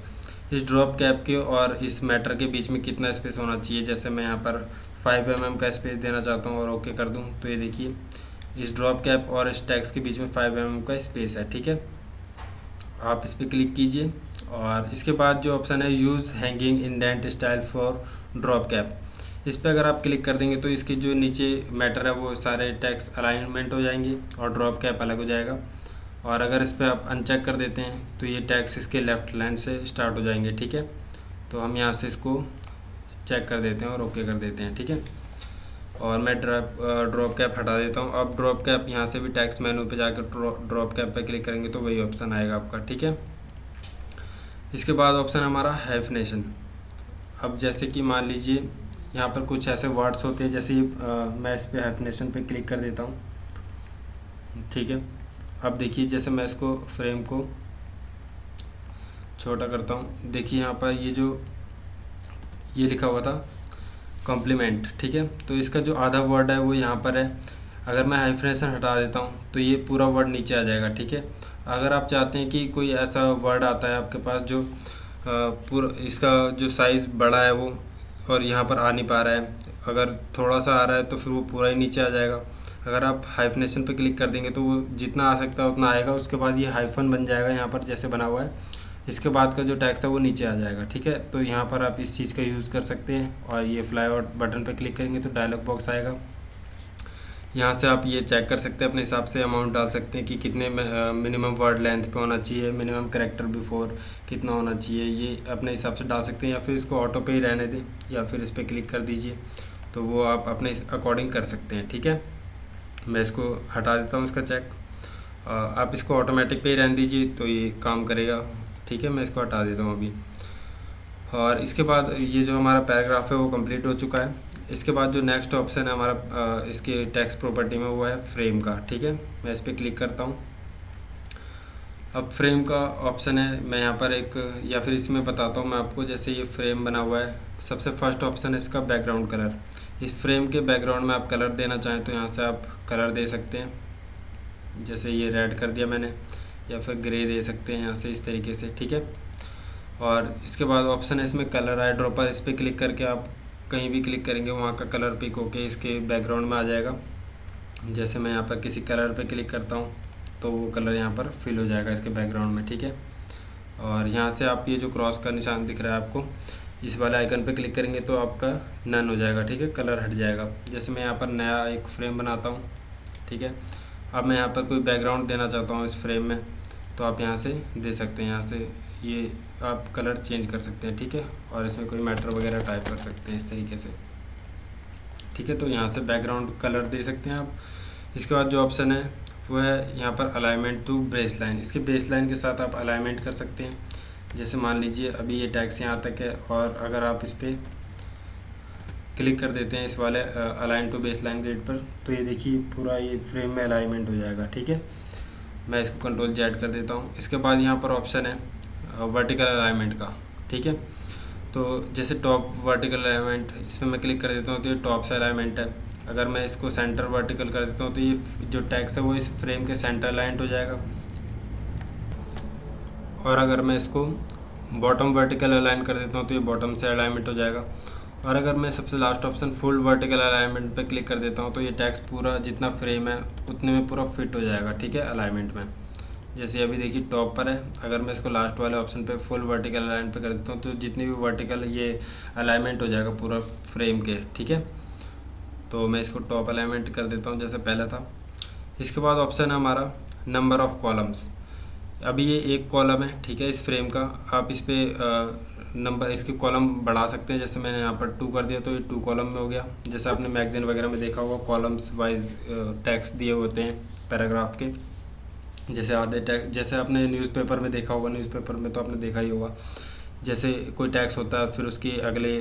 इस ड्रॉप कैप के और इस मैटर के बीच में कितना स्पेस होना चाहिए। जैसे मैं यहाँ पर 5 mm का स्पेस देना चाहता हूँ और ओके कर दूँ तो ये देखिए इस ड्रॉप कैप और इस टैक्स के बीच में 5 mm का स्पेस है, ठीक है। आप इस पर क्लिक कीजिए और इसके बाद जो ऑप्शन है use hanging indent style for drop cap, इस पर अगर आप क्लिक कर देंगे तो इसके जो नीचे मैटर है वो सारे टैक्स अलाइनमेंट हो जाएंगे और ड्रॉप कैप अलग हो जाएगा। और अगर इस पर आप अनचेक कर देते हैं तो ये टैक्स इसके लेफ़्ट लाइन से स्टार्ट हो जाएंगे, ठीक है। तो हम यहाँ से इसको चेक कर देते हैं और ओके कर देते हैं, ठीक है। और मैं ड्रॉप कैप हटा देता हूँ। अब ड्रॉप कैप यहाँ से भी टैक्स मेनू पे जाकर ड्रॉप कैप पे क्लिक करेंगे तो वही ऑप्शन आएगा आपका, ठीक है। इसके बाद ऑप्शन हमारा हाइफनेशन। अब जैसे कि मान लीजिए यहाँ पर कुछ ऐसे वर्ड्स होते हैं, जैसे मैं इस पर हाइफनेशन पे क्लिक कर देता हूँ, ठीक है। अब देखिए जैसे मैं इसको फ्रेम को छोटा करता हूँ, देखिए यहाँ पर ये लिखा हुआ था कॉम्प्लीमेंट, ठीक है। तो इसका जो आधा वर्ड है वो यहाँ पर है। अगर मैं हाइफनेशन हटा देता हूँ तो ये पूरा वर्ड नीचे आ जाएगा, ठीक है। अगर आप चाहते हैं कि कोई ऐसा वर्ड आता है आपके पास जो पूरा इसका जो साइज़ बड़ा है वो और यहाँ पर आ नहीं पा रहा है, अगर थोड़ा सा आ रहा है तो फिर वो पूरा ही नीचे आ जाएगा। अगर आप हाइफनेशन पे क्लिक कर देंगे तो वो जितना आ सकता है उतना आएगा, उसके बाद ये हाइफन बन जाएगा यहाँ पर जैसे बना हुआ है, इसके बाद का जो टैक्स है वो नीचे आ जाएगा। ठीक है, तो यहाँ पर आप इस चीज़ का यूज़ कर सकते हैं। और ये फ्लाई आउट बटन पर क्लिक करेंगे तो डायलॉग बॉक्स आएगा, यहाँ से आप ये चेक कर सकते हैं, अपने हिसाब से अमाउंट डाल सकते हैं कि कितने मिनिमम वर्ड लेंथ पे होना चाहिए, मिनिमम कैरेक्टर बिफोर कितना होना चाहिए, ये अपने हिसाब से डाल सकते हैं। या फिर इसको ऑटो पे ही रहने दें या फिर इस पर क्लिक कर दीजिए, तो वो आप अपने अकॉर्डिंग कर सकते हैं। ठीक है, मैं इसको हटा देता हूँ इसका चेक। आप इसको ऑटोमेटिक पे ही रहने दीजिए तो ये काम करेगा। ठीक है, मैं इसको हटा देता हूँ अभी। और इसके बाद ये जो हमारा पैराग्राफ है वो कंप्लीट हो चुका है। इसके बाद जो नेक्स्ट ऑप्शन है हमारा इसके टेक्स्ट प्रॉपर्टी में वो है फ्रेम का। ठीक है, मैं इस पर क्लिक करता हूँ। अब फ्रेम का ऑप्शन है, मैं यहाँ पर एक या फिर इसमें बताता हूँ मैं आपको। जैसे ये फ्रेम बना हुआ है, सबसे फर्स्ट ऑप्शन है इसका बैकग्राउंड कलर। इस फ्रेम के बैकग्राउंड में आप कलर देना चाहें तो यहाँ से आप कलर दे सकते हैं, जैसे ये रेड कर दिया मैंने, या फिर ग्रे दे सकते हैं यहाँ से इस तरीके से। ठीक है, और इसके बाद ऑप्शन है इसमें कलर आई ड्रॉपर, इस पर क्लिक करके आप कहीं भी क्लिक करेंगे वहाँ का कलर पिक होके इसके बैकग्राउंड में आ जाएगा। जैसे मैं यहाँ पर किसी कलर पे क्लिक करता हूँ तो वो कलर यहाँ पर फिल हो जाएगा इसके बैकग्राउंड में। ठीक है, और यहाँ से आप ये जो क्रॉस का निशान दिख रहा है आपको, इस वाले आइकन पे क्लिक करेंगे तो आपका नन हो जाएगा। ठीक है, कलर हट जाएगा। जैसे मैं यहाँ पर नया एक फ्रेम बनाता हूँ। ठीक है, अब मैं यहाँ पर कोई बैकग्राउंड देना चाहता हूँ इस फ्रेम में, तो आप यहाँ से दे सकते हैं, यहाँ से ये आप कलर चेंज कर सकते हैं। ठीक है, और इसमें कोई मैटर वगैरह टाइप कर सकते हैं इस तरीके से। ठीक है, तो यहाँ से बैकग्राउंड कलर दे सकते हैं आप। इसके बाद जो ऑप्शन है वो है यहाँ पर अलाइनमेंट टू बेस लाइन। इसके बेस लाइन के साथ आप अलाइनमेंट कर सकते हैं। जैसे मान लीजिए अभी ये टैक्स यहाँ तक है, और अगर आप इस पर क्लिक कर देते हैं इस वाले align to base line grid पर, तो ये देखिए पूरा ये फ्रेम में अलाइनमेंट हो जाएगा। ठीक है, मैं इसको कंट्रोल जेड कर देता हूँ। इसके बाद यहाँ पर ऑप्शन है वर्टिकल अलाइनमेंट का। ठीक है, तो जैसे टॉप वर्टिकल अलाइनमेंट, इसमें मैं क्लिक कर देता हूँ तो ये टॉप से अलाइनमेंट है। अगर मैं इसको सेंटर वर्टिकल कर देता हूँ तो ये जो टैक्स है वो इस फ्रेम के सेंटर अलाइंड हो जाएगा। और अगर मैं इसको बॉटम वर्टिकल अलाइन कर देता हूँ तो ये बॉटम से अलाइनमेंट हो जाएगा। और अगर मैं सबसे last option full vertical alignment पे क्लिक कर देता हूँ तो ये टैक्स पूरा जितना फ्रेम है उतने में पूरा फिट हो जाएगा। ठीक है, अलाइनमेंट में। जैसे अभी देखिए टॉप पर है, अगर मैं इसको लास्ट वाले ऑप्शन पे फुल वर्टिकल अलाइन पे कर देता हूँ तो जितनी भी वर्टिकल ये अलाइनमेंट हो जाएगा पूरा फ्रेम के। ठीक है, तो मैं इसको टॉप अलाइनमेंट कर देता हूँ जैसे पहले था। इसके बाद ऑप्शन है हमारा नंबर ऑफ़ कॉलम्स। अभी ये एक कॉलम है, ठीक है, इस फ्रेम का। आप इस पर नंबर इसके कॉलम बढ़ा सकते हैं। जैसे मैंने यहाँ पर 2 कर दिया तो ये 2 कॉलम में हो गया। जैसे आपने मैगजीन वगैरह में देखा होगा कॉलम्स वाइज टेक्स्ट दिए होते हैं पैराग्राफ के। जैसे आधे टैक्स, जैसे आपने न्यूज़पेपर में देखा होगा, न्यूज़पेपर में तो आपने देखा ही होगा, जैसे कोई टैक्स होता है फिर उसके अगले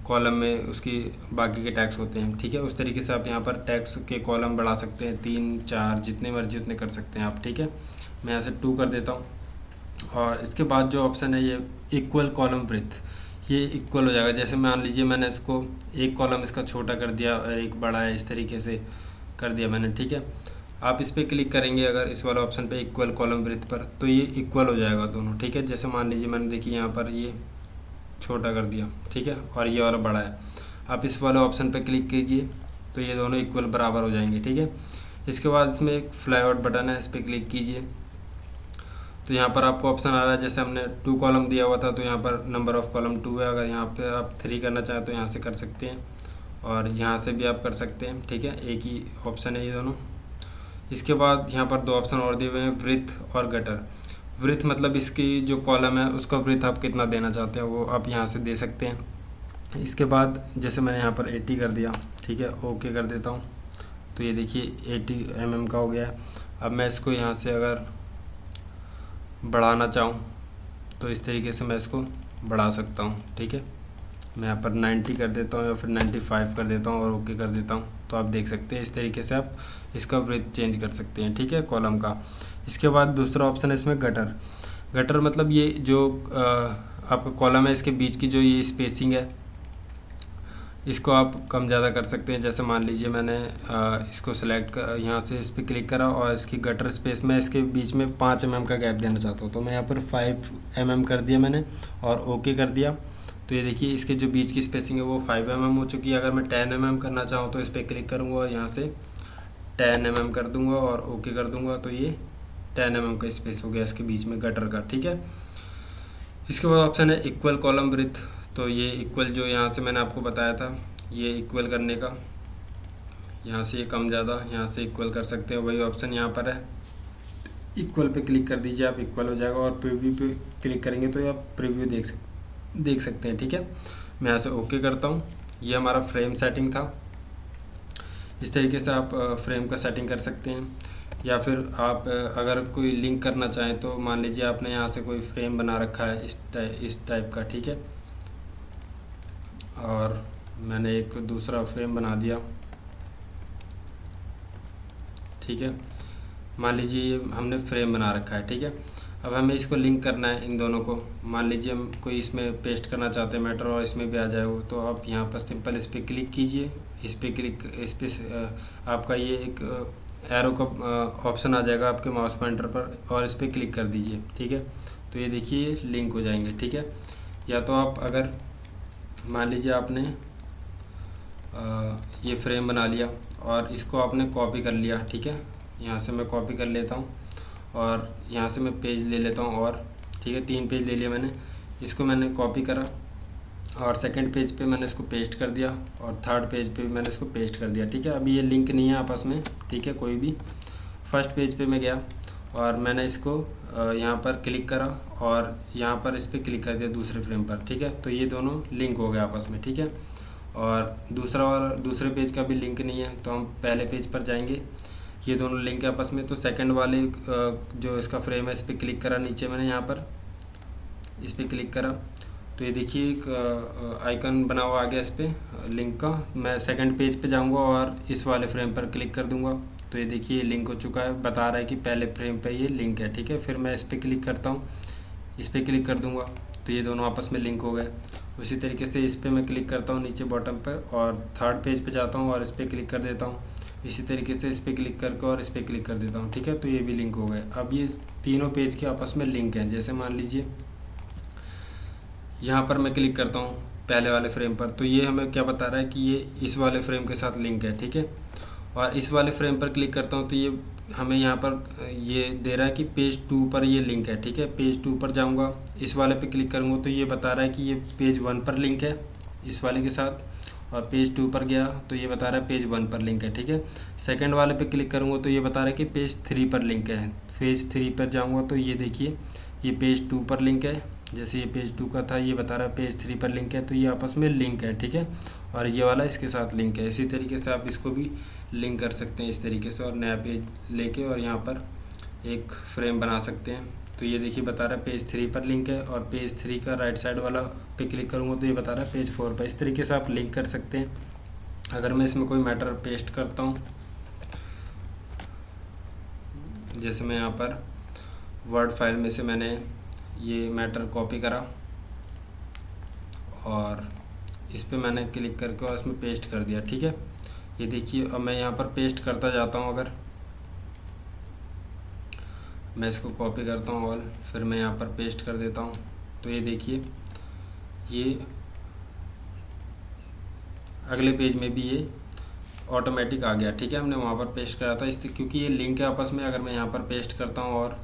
कॉलम में उसकी बाकी के टैक्स होते हैं। ठीक है, उस तरीके से आप यहाँ पर टैक्स के कॉलम बढ़ा सकते हैं, 3 4 जितने मर्जी उतने कर सकते हैं आप। ठीक है, मैं यहाँ से 2 कर देता हूँ। और इसके बाद जो ऑप्शन है ये इक्वल कॉलम ब्रेथ, ये इक्वल हो जाएगा। जैसे मान लीजिए मैंने इसको एक कॉलम इसका छोटा कर दिया और एक बड़ा है, इस तरीके से कर दिया मैंने। ठीक है, आप इस पर क्लिक करेंगे अगर इस वाले ऑप्शन पे इक्वल कॉलम ब्रेथ पर, तो ये इक्वल हो जाएगा दोनों। ठीक है, जैसे मान लीजिए मैंने देखिए यहाँ पर ये छोटा कर दिया, ठीक है, और ये वाला बड़ा है। आप इस वाले ऑप्शन पे क्लिक कीजिए तो ये दोनों इक्वल बराबर हो जाएंगे। ठीक है, इसके बाद इसमें एक फ्लाई आउट बटन है, इस पर क्लिक कीजिए तो यहाँ पर आपको ऑप्शन आ रहा है। जैसे हमने 2 कॉलम दिया हुआ था तो यहाँ पर नंबर ऑफ़ कॉलम 2 है। अगर यहाँ पे आप 3 करना चाहें तो यहाँ से कर सकते हैं, और यहाँ से भी आप कर सकते हैं। ठीक है, एक ही ऑप्शन है ये दोनों। इसके बाद यहाँ पर 2 ऑप्शन और दिए हुए हैं, ब्रीथ और गटर। ब्रीथ मतलब इसकी जो कॉलम है उसका ब्रीथ आप कितना देना चाहते हैं वो आप यहाँ से दे सकते हैं। इसके बाद जैसे मैंने यहाँ पर 80 कर दिया, ठीक है, ओके कर देता हूँ तो ये देखिए 80 mm का हो गया है। अब मैं इसको यहाँ से अगर बढ़ाना चाहूँ तो इस तरीके से मैं इसको बढ़ा सकता हूँ। ठीक है, मैं यहाँ पर 90 कर देता हूँ या फिर 95 कर देता हूँ और ओके कर देता हूँ, तो आप देख सकते हैं इस तरीके से आप इसका ब्रेथ चेंज कर सकते हैं। ठीक है, कॉलम का। इसके बाद दूसरा ऑप्शन है इसमें गटर। गटर मतलब ये जो आपका कॉलम है इसके बीच की जो ये स्पेसिंग है, इसको आप कम ज़्यादा कर सकते हैं। जैसे मान लीजिए मैंने इसको सेलेक्ट कर यहाँ से इस पर क्लिक करा और इसकी गटर स्पेस में इसके बीच में 5 mm का गैप देना चाहता हूँ, तो मैं यहाँ पर 5 mm कर दिया मैंने और ओके कर दिया। तो ये देखिए इसके जो बीच की स्पेसिंग है वो 5 mm हो चुकी है। अगर मैं 10 mm करना चाहूँ तो इस पर क्लिक करूँगा और यहाँ से 10 mm कर दूँगा और ओके कर दूँगा, तो ये 10 mm का स्पेस हो गया इसके बीच में गटर का, ठीक है। इसके बाद ऑप्शन है इक्वल कॉलम ब्रेथ, तो ये इक्वल जो यहाँ से मैंने आपको बताया था ये इक्वल करने का, यहाँ से ये कम ज़्यादा यहाँ से इक्वल कर सकते हैं, वही ऑप्शन यहाँ पर है। इक्वल पे क्लिक कर दीजिए आप, इक्वल हो जाएगा और प्रीव्यू पे क्लिक करेंगे तो आप प्रीव्यू देख सकते हैं, ठीक है। मैं यहाँ से ओके करता हूँ। ये हमारा फ्रेम सेटिंग था। इस तरीके से आप फ्रेम का सेटिंग कर सकते हैं। या फिर आप अगर कोई लिंक करना चाहें तो मान लीजिए आपने यहाँ से कोई फ्रेम बना रखा है इस टाइप का, ठीक है, और मैंने एक दूसरा फ्रेम बना दिया, ठीक है। मान लीजिए ये हमने फ्रेम बना रखा है, ठीक है। अब हमें इसको लिंक करना है इन दोनों को। मान लीजिए हम कोई इसमें पेस्ट करना चाहते हैं मैटर और इसमें भी आ जाए वो, तो आप यहाँ पर सिंपल इस पर क्लिक कीजिए। इस पर आपका ये एक एरो का ऑप्शन आ जाएगा आपके माउस पॉइंटर पर और इस पर क्लिक कर दीजिए, ठीक है। तो ये देखिए लिंक हो जाएंगे, ठीक है। या तो आप अगर मान लीजिए आपने ये फ्रेम बना लिया और इसको आपने कॉपी कर लिया, ठीक है। यहाँ से मैं कॉपी कर लेता हूँ और यहाँ से मैं पेज ले लेता हूँ और, ठीक है, 3 पेज ले लिया मैंने। इसको मैंने कॉपी करा और सेकंड पेज पे मैंने इसको पेस्ट कर दिया और थर्ड पेज पे भी मैंने इसको पेस्ट कर दिया, ठीक है। अभी ये लिंक नहीं है आपस में, ठीक है, कोई भी। फर्स्ट पेज पे मैं गया और मैंने इसको यहाँ पर क्लिक करा और यहाँ पर इस पर क्लिक कर दिया दूसरे फ्रेम पर, ठीक है। तो ये दोनों लिंक हो गए आपस में, ठीक है। और दूसरे पेज का भी लिंक नहीं है, तो हम पहले पेज पर जाएंगे। ये दोनों लिंक है आपस में। तो सेकंड वाले जो इसका फ्रेम है इस पर क्लिक करा, नीचे मैंने यहाँ पर इस पर क्लिक करा, तो ये देखिए एक आइकन बना हुआ आ गया इस पर लिंक का। मैं सेकंड पेज पे जाऊँगा और इस वाले फ्रेम पर क्लिक कर दूँगा, तो ये देखिए ये लिंक हो चुका है, बता रहा है कि पहले फ्रेम पे ये लिंक है, ठीक है। फिर मैं इस पर क्लिक करता हूँ, इस पर क्लिक कर दूँगा, तो ये दोनों आपस में लिंक हो गए। उसी तरीके से इस पर मैं क्लिक करता हूँ नीचे बॉटम पर और थर्ड पेज पे जाता हूँ और इस पर क्लिक कर देता हूँ। इसी तरीके से इस पर क्लिक करके और इस पर क्लिक कर देता हूँ, ठीक है। तो ये भी लिंक हो गए। अब ये तीनों पेज के आपस में लिंक हैं। जैसे मान लीजिए यहाँ पर मैं क्लिक करता हूँ पहले वाले फ्रेम पर, तो ये हमें क्या बता रहा है कि ये इस वाले फ्रेम के साथ लिंक है, ठीक है। और इस वाले फ्रेम पर क्लिक करता हूँ तो ये हमें यहाँ पर ये दे रहा है कि पेज 2 पर ये लिंक है, ठीक है। पेज 2 पर जाऊँगा, इस वाले पे क्लिक करूँगा तो ये बता रहा है कि ये पेज 1 पर लिंक है इस वाले के साथ, और पेज 2 पर गया तो ये बता रहा है पेज 1 पर लिंक है, ठीक है। सेकंड वाले पे क्लिक करूँगा तो ये बता रहा है कि पेज 3 पर लिंक है। पेज 3 पर जाऊँगा तो ये देखिए ये पेज 2 पर लिंक है। जैसे ये पेज 2 का था, ये बता रहा है पेज 3 पर लिंक है, तो ये आपस में लिंक है, ठीक है। और ये वाला इसके साथ लिंक है। इसी तरीके से आप इसको भी लिंक कर सकते हैं इस तरीके से, और नया पेज लेके और यहाँ पर एक फ्रेम बना सकते हैं। तो ये देखिए बता रहा है पेज 3 पर लिंक है, और पेज 3 का राइट साइड वाला पे क्लिक करूँगा तो ये बता रहा है पेज 4 पर। इस तरीके से आप लिंक कर सकते हैं। अगर मैं इसमें कोई मैटर पेस्ट करता हूँ, जैसे मैं यहाँ पर वर्ड फाइल में से मैंने ये मैटर कॉपी करा और इस पे मैंने क्लिक करके और इसमें पेस्ट कर दिया, ठीक है। ये देखिए अब मैं यहाँ पर पेस्ट करता जाता हूँ। अगर मैं इसको कॉपी करता हूँ और फिर मैं यहाँ पर पेस्ट कर देता हूँ, तो ये देखिए ये अगले पेज में भी ये ऑटोमेटिक आ गया, ठीक है। हमने वहाँ पर पेस्ट करा था क्योंकि ये लिंक है आपस में। अगर मैं यहाँ पर पेस्ट करता हूँ और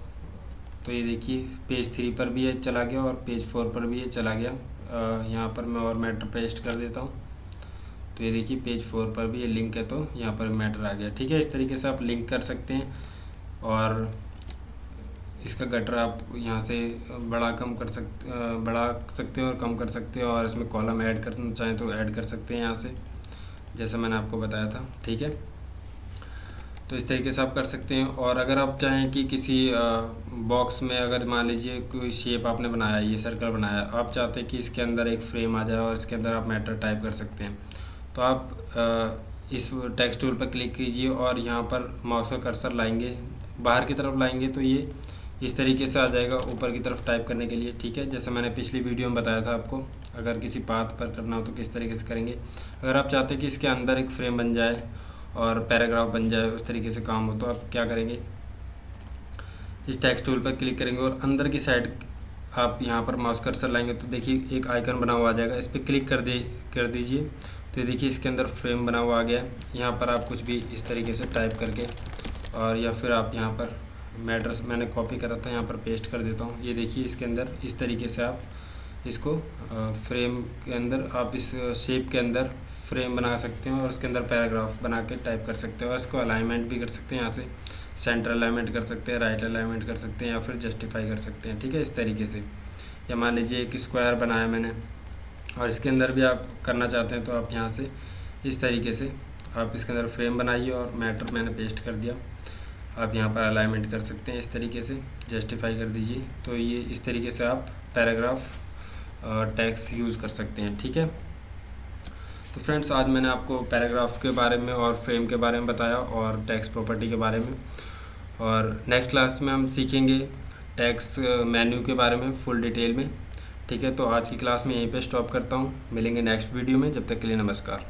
तो ये देखिए पेज 3 पर भी ये चला गया और पेज 4 पर भी ये चला गया। यहाँ पर मैं और मैटर पेस्ट कर देता हूँ, तो ये देखिए पेज 4 पर भी ये लिंक है, तो यहाँ पर मैटर आ गया, ठीक है। इस तरीके से आप लिंक कर सकते हैं। और इसका गटर आप यहाँ से बढ़ा सकते हो और कम कर सकते हो, और इसमें कॉलम ऐड करना चाहें तो ऐड कर सकते हैं यहाँ से, जैसे मैंने आपको बताया था, ठीक है। तो इस तरीके से आप कर सकते हैं। और अगर आप चाहें कि किसी बॉक्स में, अगर मान लीजिए कोई शेप आपने बनाया, ये सर्कल बनाया, आप चाहते हैं कि इसके अंदर एक फ्रेम आ जाए और इसके अंदर आप मैटर टाइप कर सकते हैं, तो आप इस टेक्स्ट टूल पर क्लिक कीजिए और यहाँ पर माउस का कर्सर लाएंगे, बाहर की तरफ लाएंगे, तो ये इस तरीके से आ जाएगा ऊपर की तरफ टाइप करने के लिए, ठीक है। जैसे मैंने पिछली वीडियो में बताया था आपको। अगर किसी पाथ पर करना हो तो किस तरीके से करेंगे। अगर आप चाहते हैं कि इसके अंदर एक फ्रेम बन जाए और पैराग्राफ बन जाए, उस तरीके से काम हो, तो आप क्या करेंगे, इस टेक्स्ट टूल पर क्लिक करेंगे और अंदर की साइड आप यहाँ पर माउस कर्सर लाएंगे तो देखिए एक आइकन बना हुआ आ जाएगा, इस पर क्लिक कर दीजिए। तो देखिए इसके अंदर फ्रेम बना हुआ आ गया है। यहाँ पर आप कुछ भी इस तरीके से टाइप करके और या फिर आप यहाँ पर मैटर्स मैंने कॉपी करा था, यहाँ पर पेस्ट कर देता हूँ। ये देखिए इसके अंदर इस तरीके से आप इसको फ्रेम के अंदर आप इस शेप के अंदर फ्रेम बना सकते हैं और उसके अंदर पैराग्राफ बना के टाइप कर सकते हैं और इसको अलाइनमेंट भी कर सकते हैं। यहाँ से सेंटर अलाइनमेंट कर सकते हैं, राइट अलाइनमेंट कर सकते हैं या फिर जस्टिफाई कर सकते हैं। ठीक है, इस तरीके से। या मान लीजिए एक स्क्वायर बनाया मैंने और इसके अंदर भी आप करना चाहते हैं तो आप यहाँ से इस तरीके से आप इसके अंदर फ्रेम बनाइए और मैटर मैंने पेस्ट कर दिया। आप यहाँ पर अलाइनमेंट कर सकते हैं इस तरीके से, जस्टिफाई कर दीजिए। तो ये इस तरीके से आप पैराग्राफ टैग्स यूज़ कर सकते हैं। ठीक है, तो फ्रेंड्स आज मैंने आपको पैराग्राफ के बारे में और फ्रेम के बारे में बताया और टैक्स प्रॉपर्टी के बारे में। और नेक्स्ट क्लास में हम सीखेंगे टैक्स मेन्यू के बारे में फुल डिटेल में। ठीक है, तो आज की क्लास में यहीं पे स्टॉप करता हूँ। मिलेंगे नेक्स्ट वीडियो में, जब तक के लिए नमस्कार।